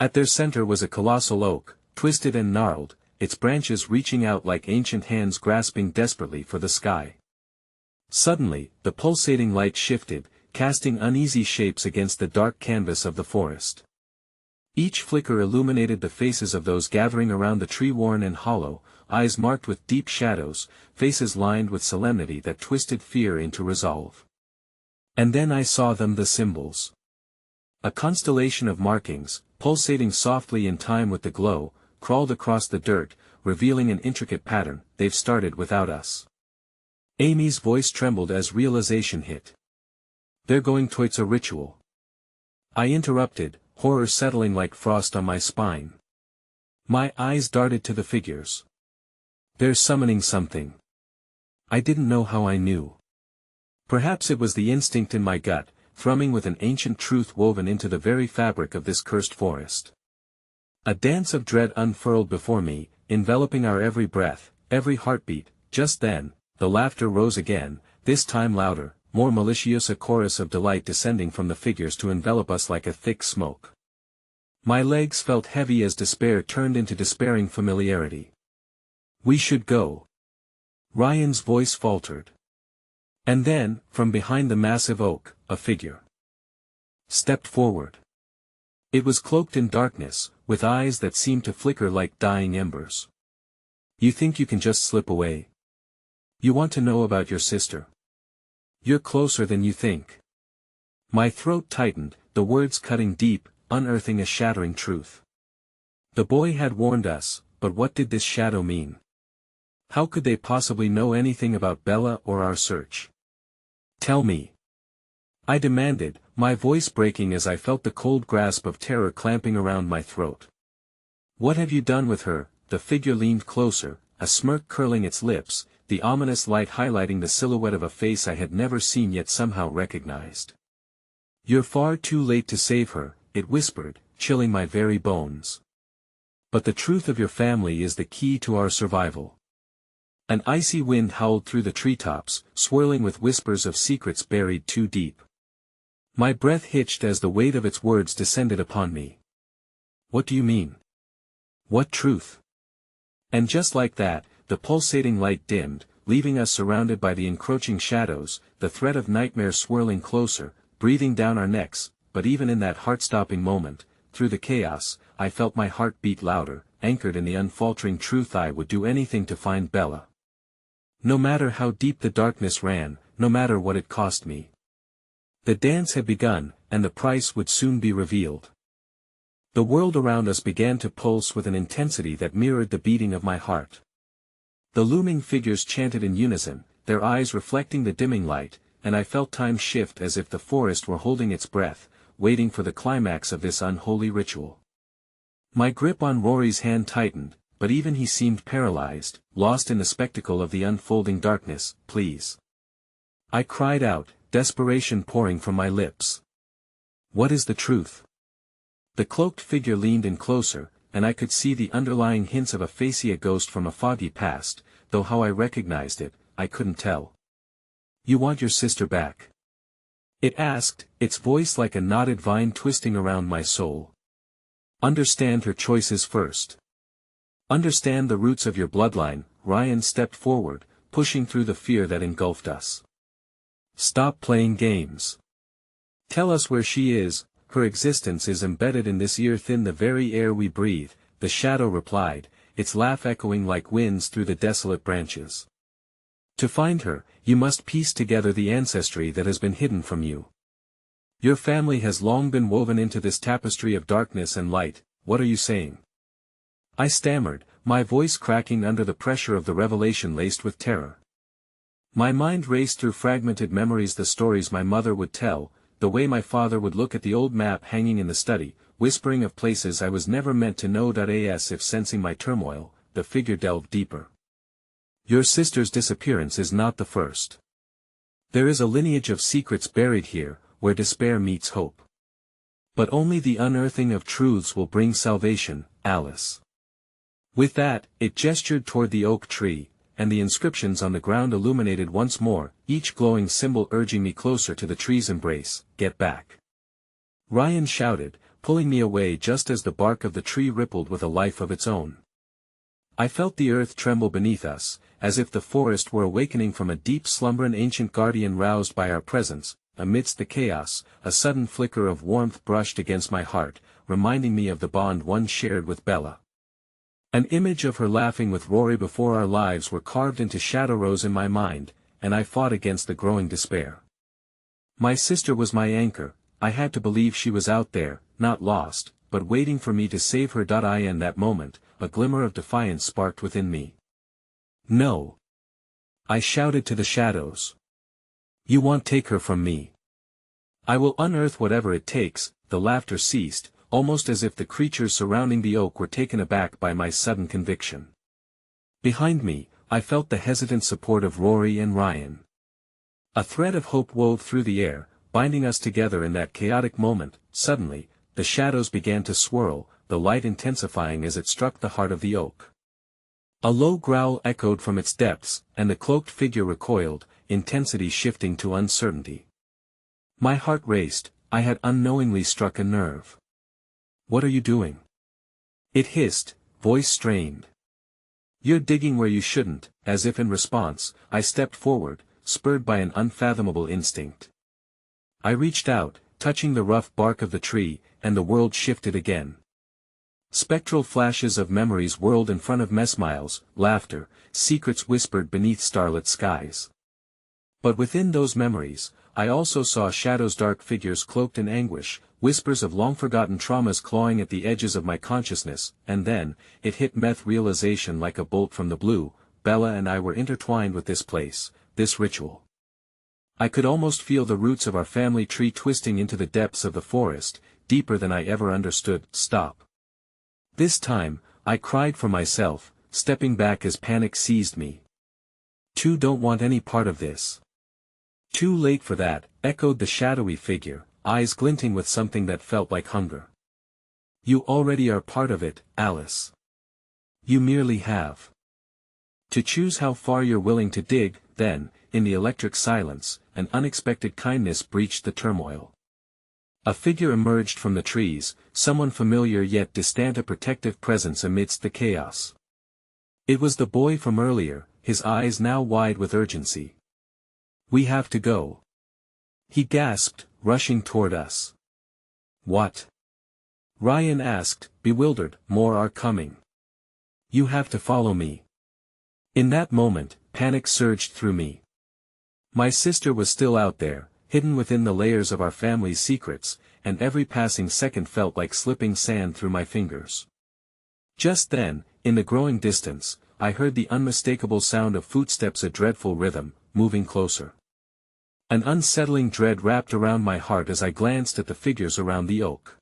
At their center was a colossal oak, twisted and gnarled, its branches reaching out like ancient hands grasping desperately for the sky. Suddenly, the pulsating light shifted, casting uneasy shapes against the dark canvas of the forest. Each flicker illuminated the faces of those gathering around the tree, worn and hollow, eyes marked with deep shadows, faces lined with solemnity that twisted fear into resolve. And then I saw them, the symbols. A constellation of markings, pulsating softly in time with the glow, crawled across the dirt, revealing an intricate pattern. "They've started without us." Amy's voice trembled as realization hit. "They're going towards a ritual." I interrupted, horror settling like frost on my spine. My eyes darted to the figures. "They're summoning something." I didn't know how I knew. Perhaps it was the instinct in my gut, thrumming with an ancient truth woven into the very fabric of this cursed forest. A dance of dread unfurled before me, enveloping our every breath, every heartbeat. Just then, the laughter rose again, this time louder, more malicious, a chorus of delight descending from the figures to envelop us like a thick smoke. My legs felt heavy as despair turned into despairing familiarity. "We should go." Ryan's voice faltered. And then, from behind the massive oak, a figure stepped forward. It was cloaked in darkness, with eyes that seemed to flicker like dying embers. "You think you can just slip away? You want to know about your sister? You're closer than you think." My throat tightened, the words cutting deep, unearthing a shattering truth. The boy had warned us, but what did this shadow mean? How could they possibly know anything about Bella or our search? "Tell me," I demanded, my voice breaking as I felt the cold grasp of terror clamping around my throat. "What have you done with her?" The figure leaned closer, a smirk curling its lips, the ominous light highlighting the silhouette of a face I had never seen yet somehow recognized. "You're far too late to save her," it whispered, chilling my very bones. "But the truth of your family is the key to our survival." An icy wind howled through the treetops, swirling with whispers of secrets buried too deep. My breath hitched as the weight of its words descended upon me. "What do you mean? What truth?" And just like that, the pulsating light dimmed, leaving us surrounded by the encroaching shadows, the threat of nightmare swirling closer, breathing down our necks. But even in that heart-stopping moment, through the chaos, I felt my heart beat louder, anchored in the unfaltering truth I would do anything to find Bella. No matter how deep the darkness ran, no matter what it cost me. The dance had begun, and the price would soon be revealed. The world around us began to pulse with an intensity that mirrored the beating of my heart. The looming figures chanted in unison, their eyes reflecting the dimming light, and I felt time shift as if the forest were holding its breath, waiting for the climax of this unholy ritual. My grip on Rory's hand tightened, but even he seemed paralyzed, lost in the spectacle of the unfolding darkness. "Please," I cried out, desperation pouring from my lips. "What is the truth?" The cloaked figure leaned in closer, and I could see the underlying hints of a facia ghost from a foggy past, though how I recognized it, I couldn't tell. "You want your sister back?" it asked, its voice like a knotted vine twisting around my soul. "Understand her choices first. Understand the roots of your bloodline." Ryan stepped forward, pushing through the fear that engulfed us. Stop playing games. Tell us where she is. Her existence is embedded in this earth, in the very air we breathe, the shadow replied, its laugh echoing like winds through the desolate branches. To find her, you must piece together the ancestry that has been hidden from you. Your family has long been woven into this tapestry of darkness and light. What are you saying? I stammered, my voice cracking under the pressure of the revelation laced with terror. My mind raced through fragmented memories, the stories my mother would tell, the way my father would look at the old map hanging in the study, whispering of places I was never meant to know. As if sensing my turmoil, the figure delved deeper. Your sister's disappearance is not the first. There is a lineage of secrets buried here, where despair meets hope. But only the unearthing of truths will bring salvation, Alice. With that, it gestured toward the oak tree, and the inscriptions on the ground illuminated once more, each glowing symbol urging me closer to the tree's embrace. Get back! Ryan shouted, pulling me away just as the bark of the tree rippled with a life of its own. I felt the earth tremble beneath us, as if the forest were awakening from a deep slumber, an ancient guardian roused by our presence. Amidst the chaos, a sudden flicker of warmth brushed against my heart, reminding me of the bond one shared with Bella. An image of her laughing with Rory before our lives were carved into shadow rose in my mind, and I fought against the growing despair. My sister was my anchor. I had to believe she was out there, not lost, but waiting for me to save her. In that moment, a glimmer of defiance sparked within me. No! I shouted to the shadows. You won't take her from me. I will unearth whatever it takes. The laughter ceased, almost as if the creatures surrounding the oak were taken aback by my sudden conviction. Behind me, I felt the hesitant support of Rory and Ryan. A thread of hope wove through the air, binding us together in that chaotic moment. Suddenly, the shadows began to swirl, the light intensifying as it struck the heart of the oak. A low growl echoed from its depths, and the cloaked figure recoiled, intensity shifting to uncertainty. My heart raced. I had unknowingly struck a nerve. What are you doing? It hissed, voice strained. You're digging where you shouldn't. As if in response, I stepped forward, spurred by an unfathomable instinct. I reached out, touching the rough bark of the tree, and the world shifted again. Spectral flashes of memories whirled in front of me, smiles, laughter, secrets whispered beneath starlit skies. But within those memories, I also saw shadows, dark figures cloaked in anguish, whispers of long-forgotten traumas clawing at the edges of my consciousness. And then, it hit me, realization like a bolt from the blue. Bella and I were intertwined with this place, this ritual. I could almost feel the roots of our family tree twisting into the depths of the forest, deeper than I ever understood. Stop. This time, I cried for myself, stepping back as panic seized me. You don't want any part of this. Too late for that, echoed the shadowy figure, eyes glinting with something that felt like hunger. You already are part of it, Alice. You merely have to choose how far you're willing to dig. Then, in the electric silence, an unexpected kindness breached the turmoil. A figure emerged from the trees, someone familiar yet distant, a protective presence amidst the chaos. It was the boy from earlier, his eyes now wide with urgency. We have to go. He gasped, rushing toward us. What? Ryan asked, bewildered. More are coming. You have to follow me. In that moment, panic surged through me. My sister was still out there, hidden within the layers of our family's secrets, and every passing second felt like slipping sand through my fingers. Just then, in the growing distance, I heard the unmistakable sound of footsteps, a dreadful rhythm, moving closer. An unsettling dread wrapped around my heart as I glanced at the figures around the oak.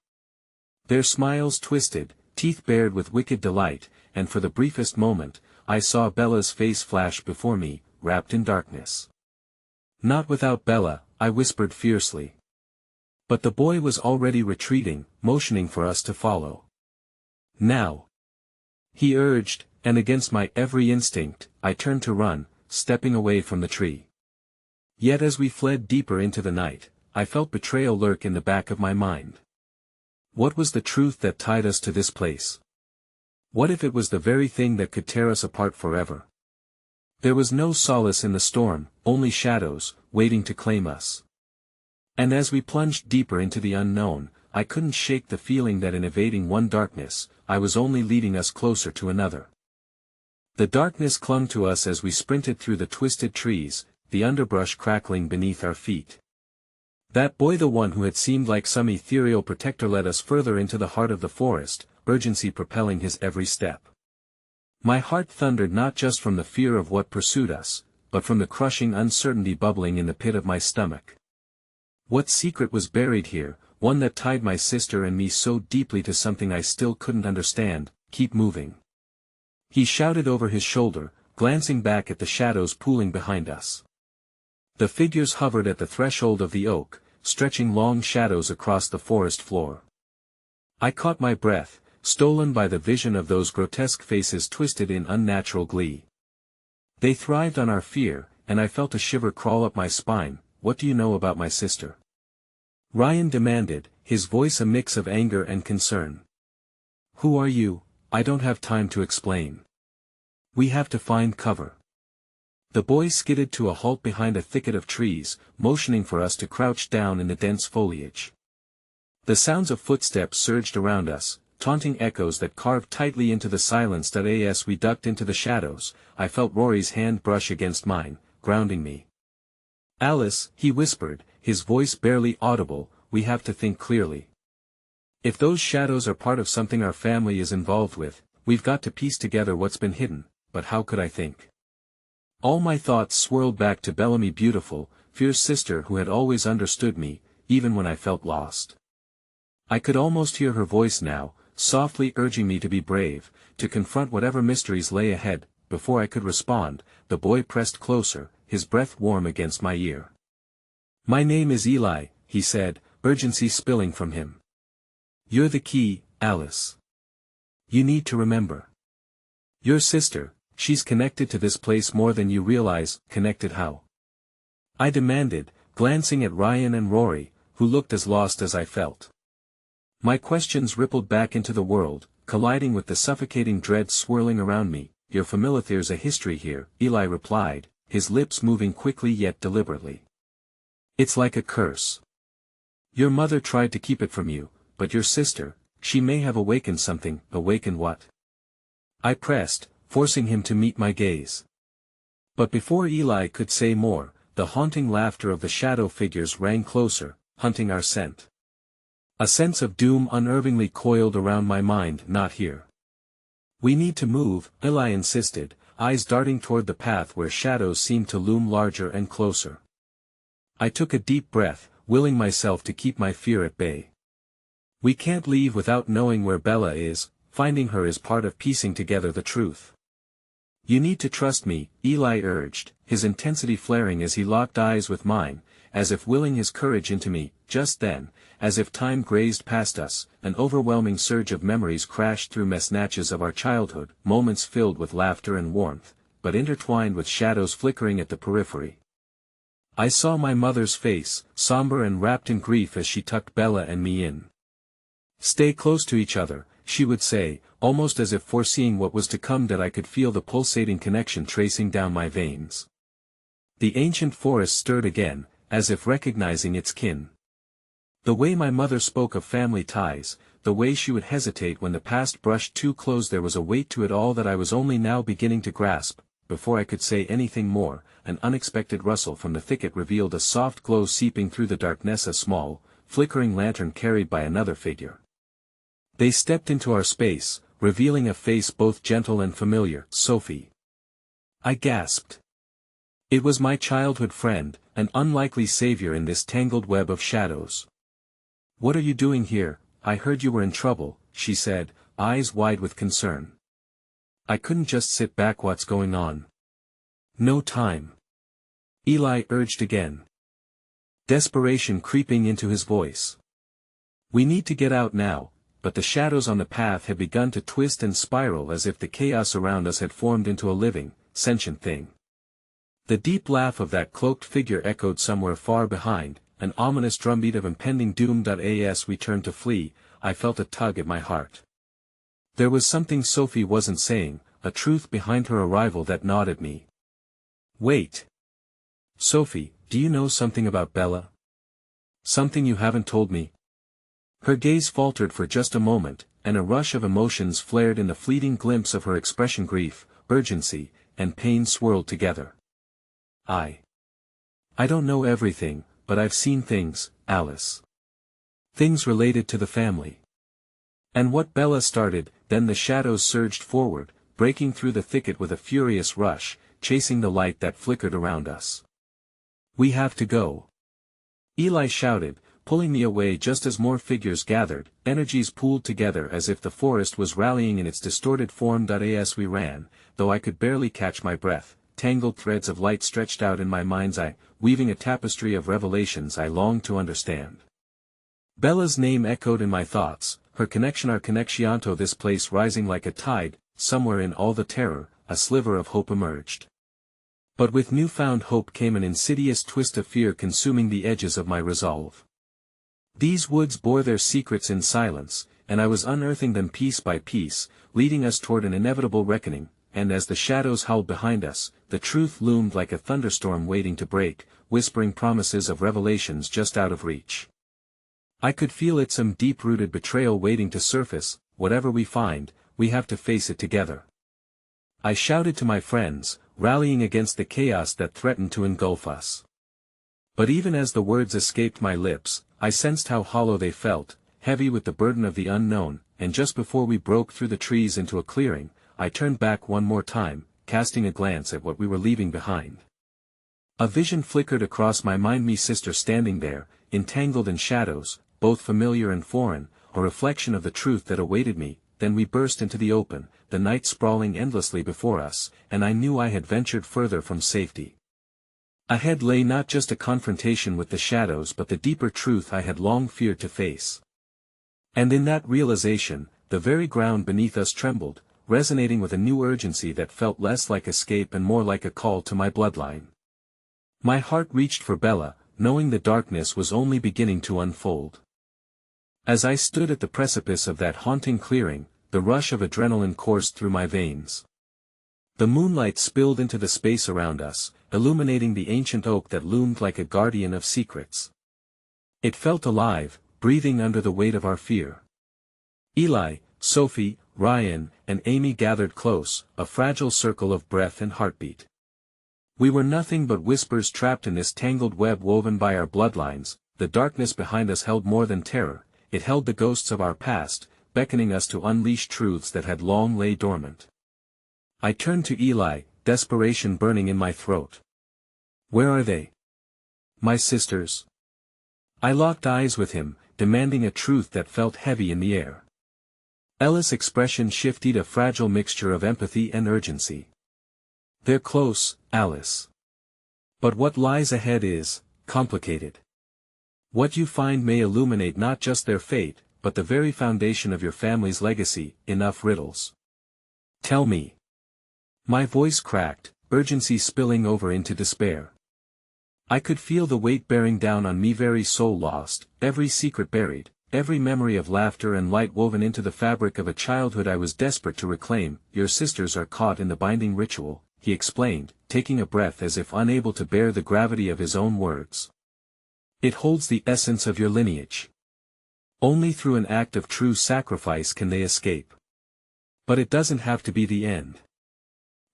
Their smiles twisted, teeth bared with wicked delight, and for the briefest moment, I saw Bella's face flash before me, wrapped in darkness. Not without Bella, I whispered fiercely. But the boy was already retreating, motioning for us to follow. Now, he urged, and against my every instinct, I turned to run, stepping away from the tree. Yet as we fled deeper into the night, I felt betrayal lurk in the back of my mind. What was the truth that tied us to this place? What if it was the very thing that could tear us apart forever? There was no solace in the storm, only shadows, waiting to claim us. And as we plunged deeper into the unknown, I couldn't shake the feeling that in evading one darkness, I was only leading us closer to another. The darkness clung to us as we sprinted through the twisted trees, the underbrush crackling beneath our feet. That boy, the one who had seemed like some ethereal protector, led us further into the heart of the forest, urgency propelling his every step. My heart thundered not just from the fear of what pursued us, but from the crushing uncertainty bubbling in the pit of my stomach. What secret was buried here, one that tied my sister and me so deeply to something I still couldn't understand? Keep moving. He shouted over his shoulder, glancing back at the shadows pooling behind us. The figures hovered at the threshold of the oak, stretching long shadows across the forest floor. I caught my breath, stolen by the vision of those grotesque faces twisted in unnatural glee. They thrived on our fear, and I felt a shiver crawl up my spine. What do you know about my sister? Ryan demanded, his voice a mix of anger and concern. Who are you? I don't have time to explain. We have to find cover. The boy skidded to a halt behind a thicket of trees, motioning for us to crouch down in the dense foliage. The sounds of footsteps surged around us, taunting echoes that carved tightly into the silence. As we ducked into the shadows, I felt Rory's hand brush against mine, grounding me. Alice, he whispered, his voice barely audible, we have to think clearly. If those shadows are part of something our family is involved with, we've got to piece together what's been hidden, but how could I think? All my thoughts swirled back to Bellamy, beautiful, fierce sister who had always understood me, even when I felt lost. I could almost hear her voice now, softly urging me to be brave, to confront whatever mysteries lay ahead. Before I could respond, the boy pressed closer, his breath warm against my ear. My name is Eli, he said, urgency spilling from him. You're the key, Alice. You need to remember. Your sister, she's connected to this place more than you realize. Connected how? I demanded, glancing at Ryan and Rory, who looked as lost as I felt. My questions rippled back into the world, colliding with the suffocating dread swirling around me. You're familiar, there's a history here, Eli replied, his lips moving quickly yet deliberately. It's like a curse. Your mother tried to keep it from you, but your sister, she may have awakened something. Awakened what? I pressed, forcing him to meet my gaze. But before Eli could say more, the haunting laughter of the shadow figures rang closer, hunting our scent. A sense of doom unnervingly coiled around my mind. Not here. We need to move, Eli insisted, eyes darting toward the path where shadows seemed to loom larger and closer. I took a deep breath, willing myself to keep my fear at bay. We can't leave without knowing where Bella is. Finding her is part of piecing together the truth. You need to trust me, Eli urged, his intensity flaring as he locked eyes with mine, as if willing his courage into me. Just then, as if time grazed past us, an overwhelming surge of memories crashed through me, snatches of our childhood, moments filled with laughter and warmth, but intertwined with shadows flickering at the periphery. I saw my mother's face, somber and wrapped in grief as she tucked Bella and me in. Stay close to each other, she would say, almost as if foreseeing what was to come. That I could feel the pulsating connection tracing down my veins. The ancient forest stirred again, as if recognizing its kin. The way my mother spoke of family ties, the way she would hesitate when the past brushed too close, there was a weight to it all that I was only now beginning to grasp. Before I could say anything more, an unexpected rustle from the thicket revealed a soft glow seeping through the darkness, a small, flickering lantern carried by another figure. They stepped into our space, revealing a face both gentle and familiar. Sophie. I gasped. It was my childhood friend, an unlikely savior in this tangled web of shadows. What are you doing here? I heard you were in trouble, she said, eyes wide with concern. I couldn't just sit back. What's going on? No time. Eli urged again. Desperation creeping into his voice. We need to get out now. But the shadows on the path had begun to twist and spiral as if the chaos around us had formed into a living, sentient thing. The deep laugh of that cloaked figure echoed somewhere far behind, an ominous drumbeat of impending doom. As we turned to flee, I felt a tug at my heart. There was something Sophie wasn't saying, a truth behind her arrival that gnawed at me. Wait. Sophie, do you know something about Bella? Something you haven't told me? Her gaze faltered for just a moment, and a rush of emotions flared in the fleeting glimpse of her expression. Grief, urgency, and pain swirled together. I don't know everything, but I've seen things, Alice. Things related to the family. And what Bella started, then the shadows surged forward, breaking through the thicket with a furious rush, chasing the light that flickered around us. We have to go. Eli shouted, pulling me away just as more figures gathered, energies pooled together as if the forest was rallying in its distorted form. As we ran, though I could barely catch my breath, tangled threads of light stretched out in my mind's eye, weaving a tapestry of revelations I longed to understand. Bella's name echoed in my thoughts, her connection, our connectionto, this place rising like a tide. Somewhere in all the terror, a sliver of hope emerged. But with newfound hope came an insidious twist of fear consuming the edges of my resolve. These woods bore their secrets in silence, and I was unearthing them piece by piece, leading us toward an inevitable reckoning, and as the shadows howled behind us, the truth loomed like a thunderstorm waiting to break, whispering promises of revelations just out of reach. I could feel it, some deep-rooted betrayal waiting to surface. Whatever we find, we have to face it together. I shouted to my friends, rallying against the chaos that threatened to engulf us. But even as the words escaped my lips, I sensed how hollow they felt, heavy with the burden of the unknown, and just before we broke through the trees into a clearing, I turned back one more time, casting a glance at what we were leaving behind. A vision flickered across my mind, me sister standing there, entangled in shadows, both familiar and foreign, a reflection of the truth that awaited me. Then we burst into the open, the night sprawling endlessly before us, and I knew I had ventured further from safety. Ahead lay not just a confrontation with the shadows but the deeper truth I had long feared to face. And in that realization, the very ground beneath us trembled, resonating with a new urgency that felt less like escape and more like a call to my bloodline. My heart reached for Bella, knowing the darkness was only beginning to unfold. As I stood at the precipice of that haunting clearing, the rush of adrenaline coursed through my veins. The moonlight spilled into the space around us, illuminating the ancient oak that loomed like a guardian of secrets. It felt alive, breathing under the weight of our fear. Eli, Sophie, Ryan, and Amy gathered close, a fragile circle of breath and heartbeat. We were nothing but whispers trapped in this tangled web woven by our bloodlines. The darkness behind us held more than terror, it held the ghosts of our past, beckoning us to unleash truths that had long lay dormant. I turned to Eli, desperation burning in my throat. Where are they? My sisters. I locked eyes with him, demanding a truth that felt heavy in the air. Ella's expression shifted, a fragile mixture of empathy and urgency. They're close, Alice. But what lies ahead is complicated. What you find may illuminate not just their fate, but the very foundation of your family's legacy. Enough riddles. Tell me. My voice cracked, urgency spilling over into despair. I could feel the weight bearing down on me, very soul lost, every secret buried, every memory of laughter and light woven into the fabric of a childhood I was desperate to reclaim. Your sisters are caught in the binding ritual, he explained, taking a breath as if unable to bear the gravity of his own words. It holds the essence of your lineage. Only through an act of true sacrifice can they escape. But it doesn't have to be the end.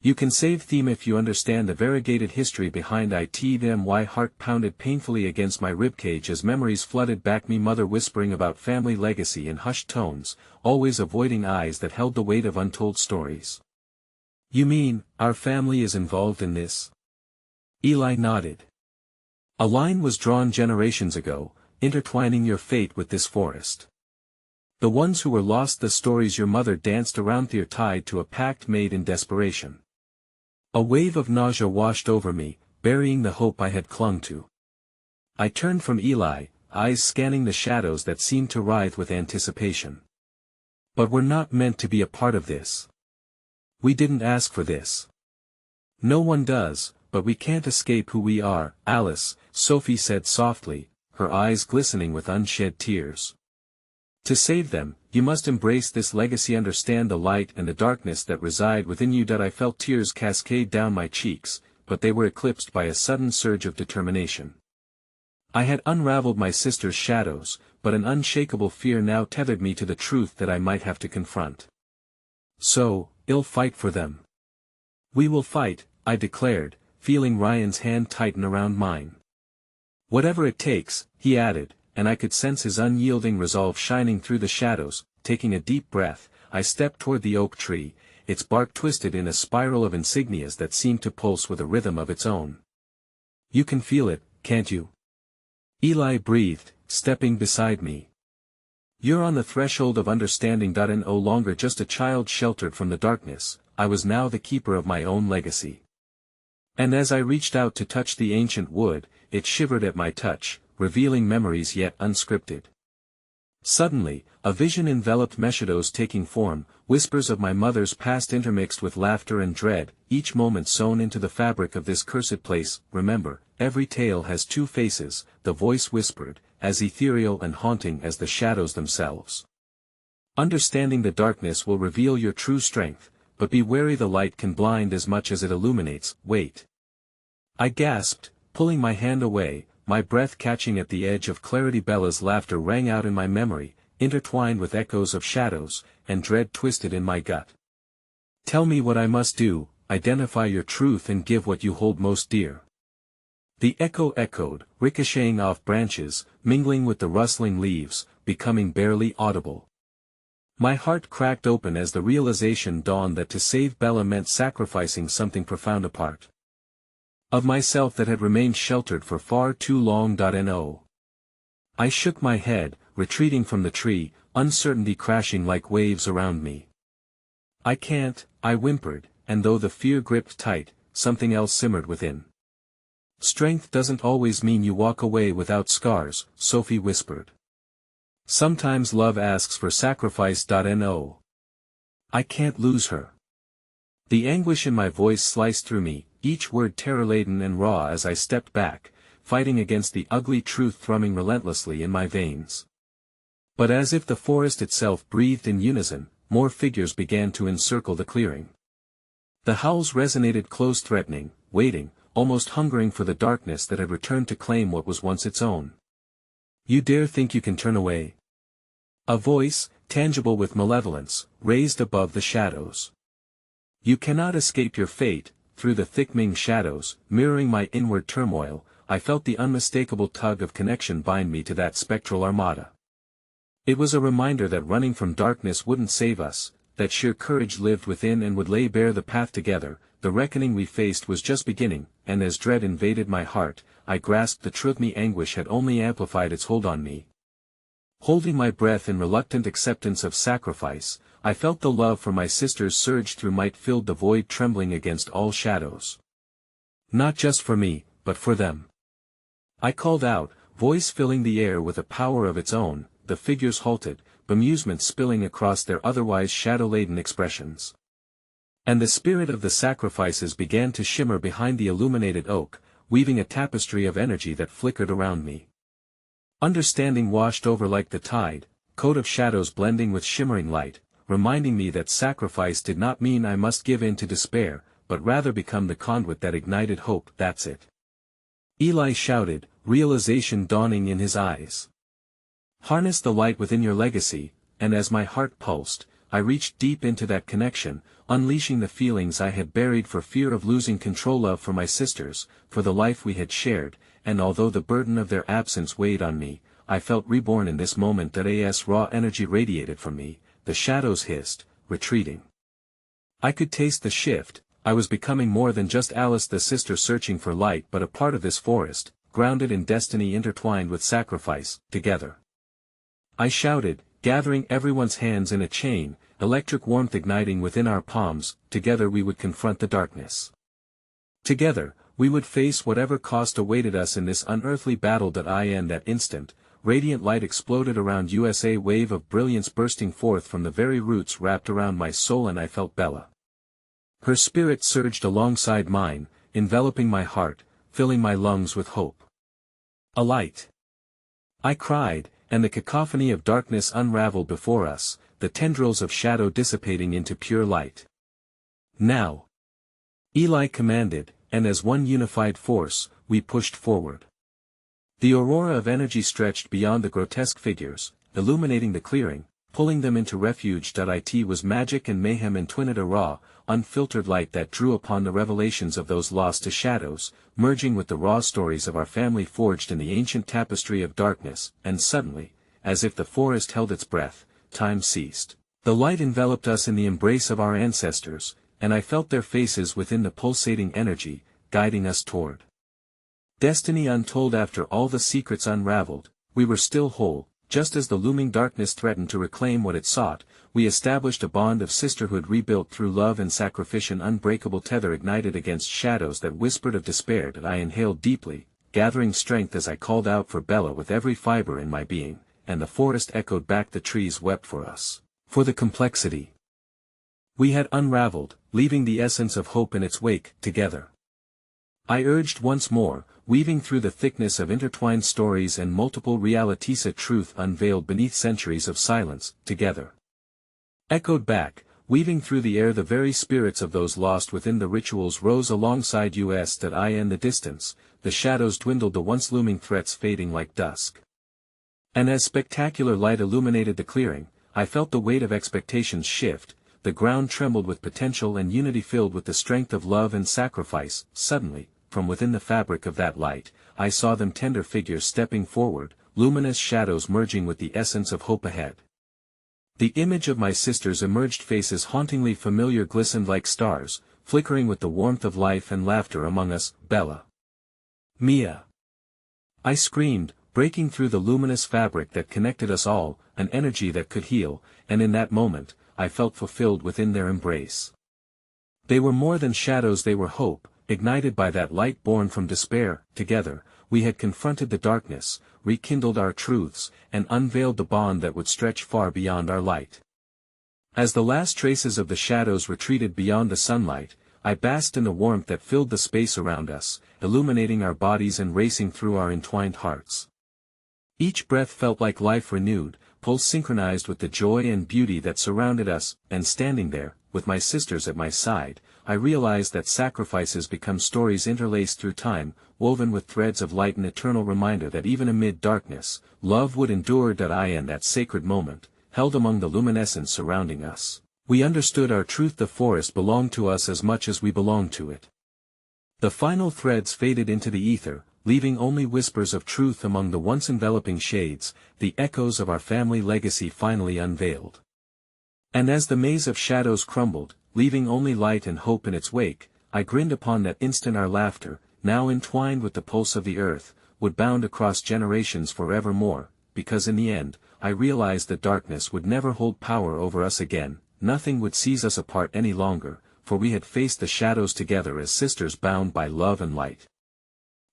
You can save them if you understand the variegated history behind it. My heart pounded painfully against my ribcage as memories flooded back, me mother whispering about family legacy in hushed tones, always avoiding eyes that held the weight of untold stories. You mean, our family is involved in this? Eli nodded. A line was drawn generations ago, intertwining your fate with this forest. The ones who were lost, the stories your mother danced around, they're tied to a pact made in desperation. A wave of nausea washed over me, burying the hope I had clung to. I turned from Eli, eyes scanning the shadows that seemed to writhe with anticipation. But we're not meant to be a part of this. We didn't ask for this. No one does, but we can't escape who we are. Alice, Sophie said softly, her eyes glistening with unshed tears. To save them, you must embrace this legacy, understand the light and the darkness that reside within you. I felt tears cascade down my cheeks, but they were eclipsed by a sudden surge of determination. I had unraveled my sister's shadows, but an unshakable fear now tethered me to the truth that I might have to confront. So, I'll fight for them. We will fight, I declared, feeling Ryan's hand tighten around mine. Whatever it takes, he added, and I could sense his unyielding resolve shining through the shadows. Taking a deep breath, I stepped toward the oak tree, its bark twisted in a spiral of insignias that seemed to pulse with a rhythm of its own. You can feel it, can't you? Eli breathed, stepping beside me. You're on the threshold of understanding. No longer just a child sheltered from the darkness, I was now the keeper of my own legacy. And as I reached out to touch the ancient wood, it shivered at my touch, revealing memories yet unscripted. Suddenly, a vision enveloped me, shadows taking form, whispers of my mother's past intermixed with laughter and dread, each moment sewn into the fabric of this cursed place. Remember, every tale has two faces, the voice whispered, as ethereal and haunting as the shadows themselves. Understanding the darkness will reveal your true strength, but be wary, the light can blind as much as it illuminates. Wait. I gasped, pulling my hand away, my breath catching at the edge of clarity. Bella's laughter rang out in my memory, intertwined with echoes of shadows, and dread twisted in my gut. Tell me what I must do, identify your truth and give what you hold most dear. The echo echoed, ricocheting off branches, mingling with the rustling leaves, becoming barely audible. My heart cracked open as the realization dawned that to save Bella meant sacrificing something profound, a part of myself that had remained sheltered for far too long. No. I shook my head, retreating from the tree, uncertainty crashing like waves around me. I can't, I whimpered, and though the fear gripped tight, something else simmered within. Strength doesn't always mean you walk away without scars, Sophie whispered. Sometimes love asks for sacrifice. No. I can't lose her. The anguish in my voice sliced through me, each word terror-laden and raw as I stepped back, fighting against the ugly truth thrumming relentlessly in my veins. But as if the forest itself breathed in unison, more figures began to encircle the clearing. The howls resonated close, threatening, waiting, almost hungering for the darkness that had returned to claim what was once its own. You dare think you can turn away? A voice, tangible with malevolence, raised above the shadows. You cannot escape your fate. Through the thickening shadows, mirroring my inward turmoil, I felt the unmistakable tug of connection bind me to that spectral armada. It was a reminder that running from darkness wouldn't save us, that sheer courage lived within and would lay bare the path together. The reckoning we faced was just beginning, and as dread invaded my heart, I grasped the truth. Me anguish had only amplified its hold on me. Holding my breath in reluctant acceptance of sacrifice, I felt the love for my sisters surge through. Might filled the void, trembling against all shadows. Not just for me, but for them. I called out, voice filling the air with a power of its own. The figures halted, bemusement spilling across their otherwise shadow-laden expressions. And the spirit of the sacrifices began to shimmer behind the illuminated oak, weaving a tapestry of energy that flickered around me. Understanding washed over like the tide, coat of shadows blending with shimmering light, reminding me that sacrifice did not mean I must give in to despair, but rather become the conduit that ignited hope. That's it. Eli shouted, realization dawning in his eyes. Harness the light within your legacy, and as my heart pulsed, I reached deep into that connection, unleashing the feelings I had buried for fear of losing control. Love for my sisters, for the life we had shared, and although the burden of their absence weighed on me, I felt reborn in this moment. As raw energy radiated from me, the shadows hissed, retreating. I could taste the shift. I was becoming more than just Alice the sister searching for light, but a part of this forest, grounded in destiny, intertwined with sacrifice. Together. I shouted, gathering everyone's hands in a chain, electric warmth igniting within our palms. Together we would confront the darkness. Together, we would face whatever cost awaited us in this unearthly battle. In that instant, radiant light exploded around us, a wave of brilliance bursting forth from the very roots wrapped around my soul, and I felt Bella. Her spirit surged alongside mine, enveloping my heart, filling my lungs with hope. A light! I cried, and the cacophony of darkness unraveled before us, the tendrils of shadow dissipating into pure light. Now! Eli commanded, and as one unified force, we pushed forward. The aurora of energy stretched beyond the grotesque figures, illuminating the clearing, pulling them into refuge. It was magic and mayhem entwined, a raw, unfiltered light that drew upon the revelations of those lost to shadows, merging with the raw stories of our family forged in the ancient tapestry of darkness, and suddenly, as if the forest held its breath, time ceased. The light enveloped us in the embrace of our ancestors, and I felt their faces within the pulsating energy, guiding us toward destiny untold. After all the secrets unraveled, we were still whole. Just as the looming darkness threatened to reclaim what it sought, we established a bond of sisterhood rebuilt through love and sacrifice, an unbreakable tether ignited against shadows that whispered of despair. I inhaled deeply, gathering strength as I called out for Bella with every fiber in my being, and the forest echoed back. The trees wept for us, for the complexity we had unraveled, leaving the essence of hope in its wake. Together, I urged once more, weaving through the thickness of intertwined stories and multiple realities, a truth unveiled beneath centuries of silence. Together, echoed back, weaving through the air. The very spirits of those lost within the rituals rose alongside us. That I in the distance, the shadows dwindled, the once looming threats fading like dusk. And as spectacular light illuminated the clearing, I felt the weight of expectations shift. The ground trembled with potential and unity, filled with the strength of love and sacrifice. Suddenly, from within the fabric of that light, I saw them, tender figures stepping forward, luminous shadows merging with the essence of hope ahead. The image of my sisters emerged, faces hauntingly familiar, glistened like stars, flickering with the warmth of life and laughter among us. Bella, Mia, I screamed, breaking through the luminous fabric that connected us all, an energy that could heal, and in that moment, I felt fulfilled within their embrace. They were more than shadows, they were hope, ignited by that light born from despair. Together, we had confronted the darkness, rekindled our truths, and unveiled the bond that would stretch far beyond our light. As the last traces of the shadows retreated beyond the sunlight, I basked in the warmth that filled the space around us, illuminating our bodies and racing through our entwined hearts. Each breath felt like life renewed, pulse synchronized with the joy and beauty that surrounded us, and standing there, with my sisters at my side, I realized that sacrifices become stories interlaced through time, woven with threads of light, an eternal reminder that even amid darkness, love would endure. In that sacred moment, held among the luminescence surrounding us, we understood our truth: the forest belonged to us as much as we belonged to it. The final threads faded into the ether, leaving only whispers of truth among the once enveloping shades, the echoes of our family legacy finally unveiled. And as the maze of shadows crumbled, leaving only light and hope in its wake, I grinned upon that instant. Our laughter, now entwined with the pulse of the earth, would bound across generations forevermore, because in the end, I realized that darkness would never hold power over us again. Nothing would seize us apart any longer, for we had faced the shadows together as sisters bound by love and light.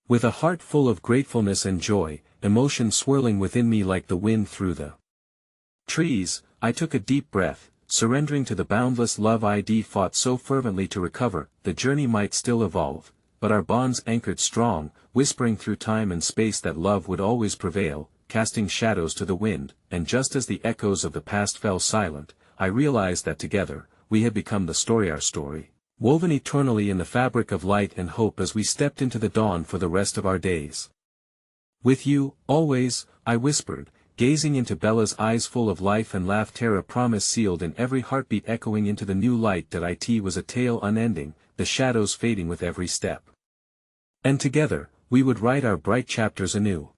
With a heart full of gratefulness and joy, emotion swirling within me like the wind through the trees, I took a deep breath, surrendering to the boundless love I'd fought so fervently to recover. The journey might still evolve, but our bonds anchored strong, whispering through time and space that love would always prevail, casting shadows to the wind. And just as the echoes of the past fell silent, I realized that together, we had become the story, our story, woven eternally in the fabric of light and hope as we stepped into the dawn for the rest of our days. With you, always, I whispered, gazing into Bella's eyes full of life and laughter, a promise sealed in every heartbeat, echoing into the new light. That it was a tale unending, the shadows fading with every step. And together, we would write our bright chapters anew.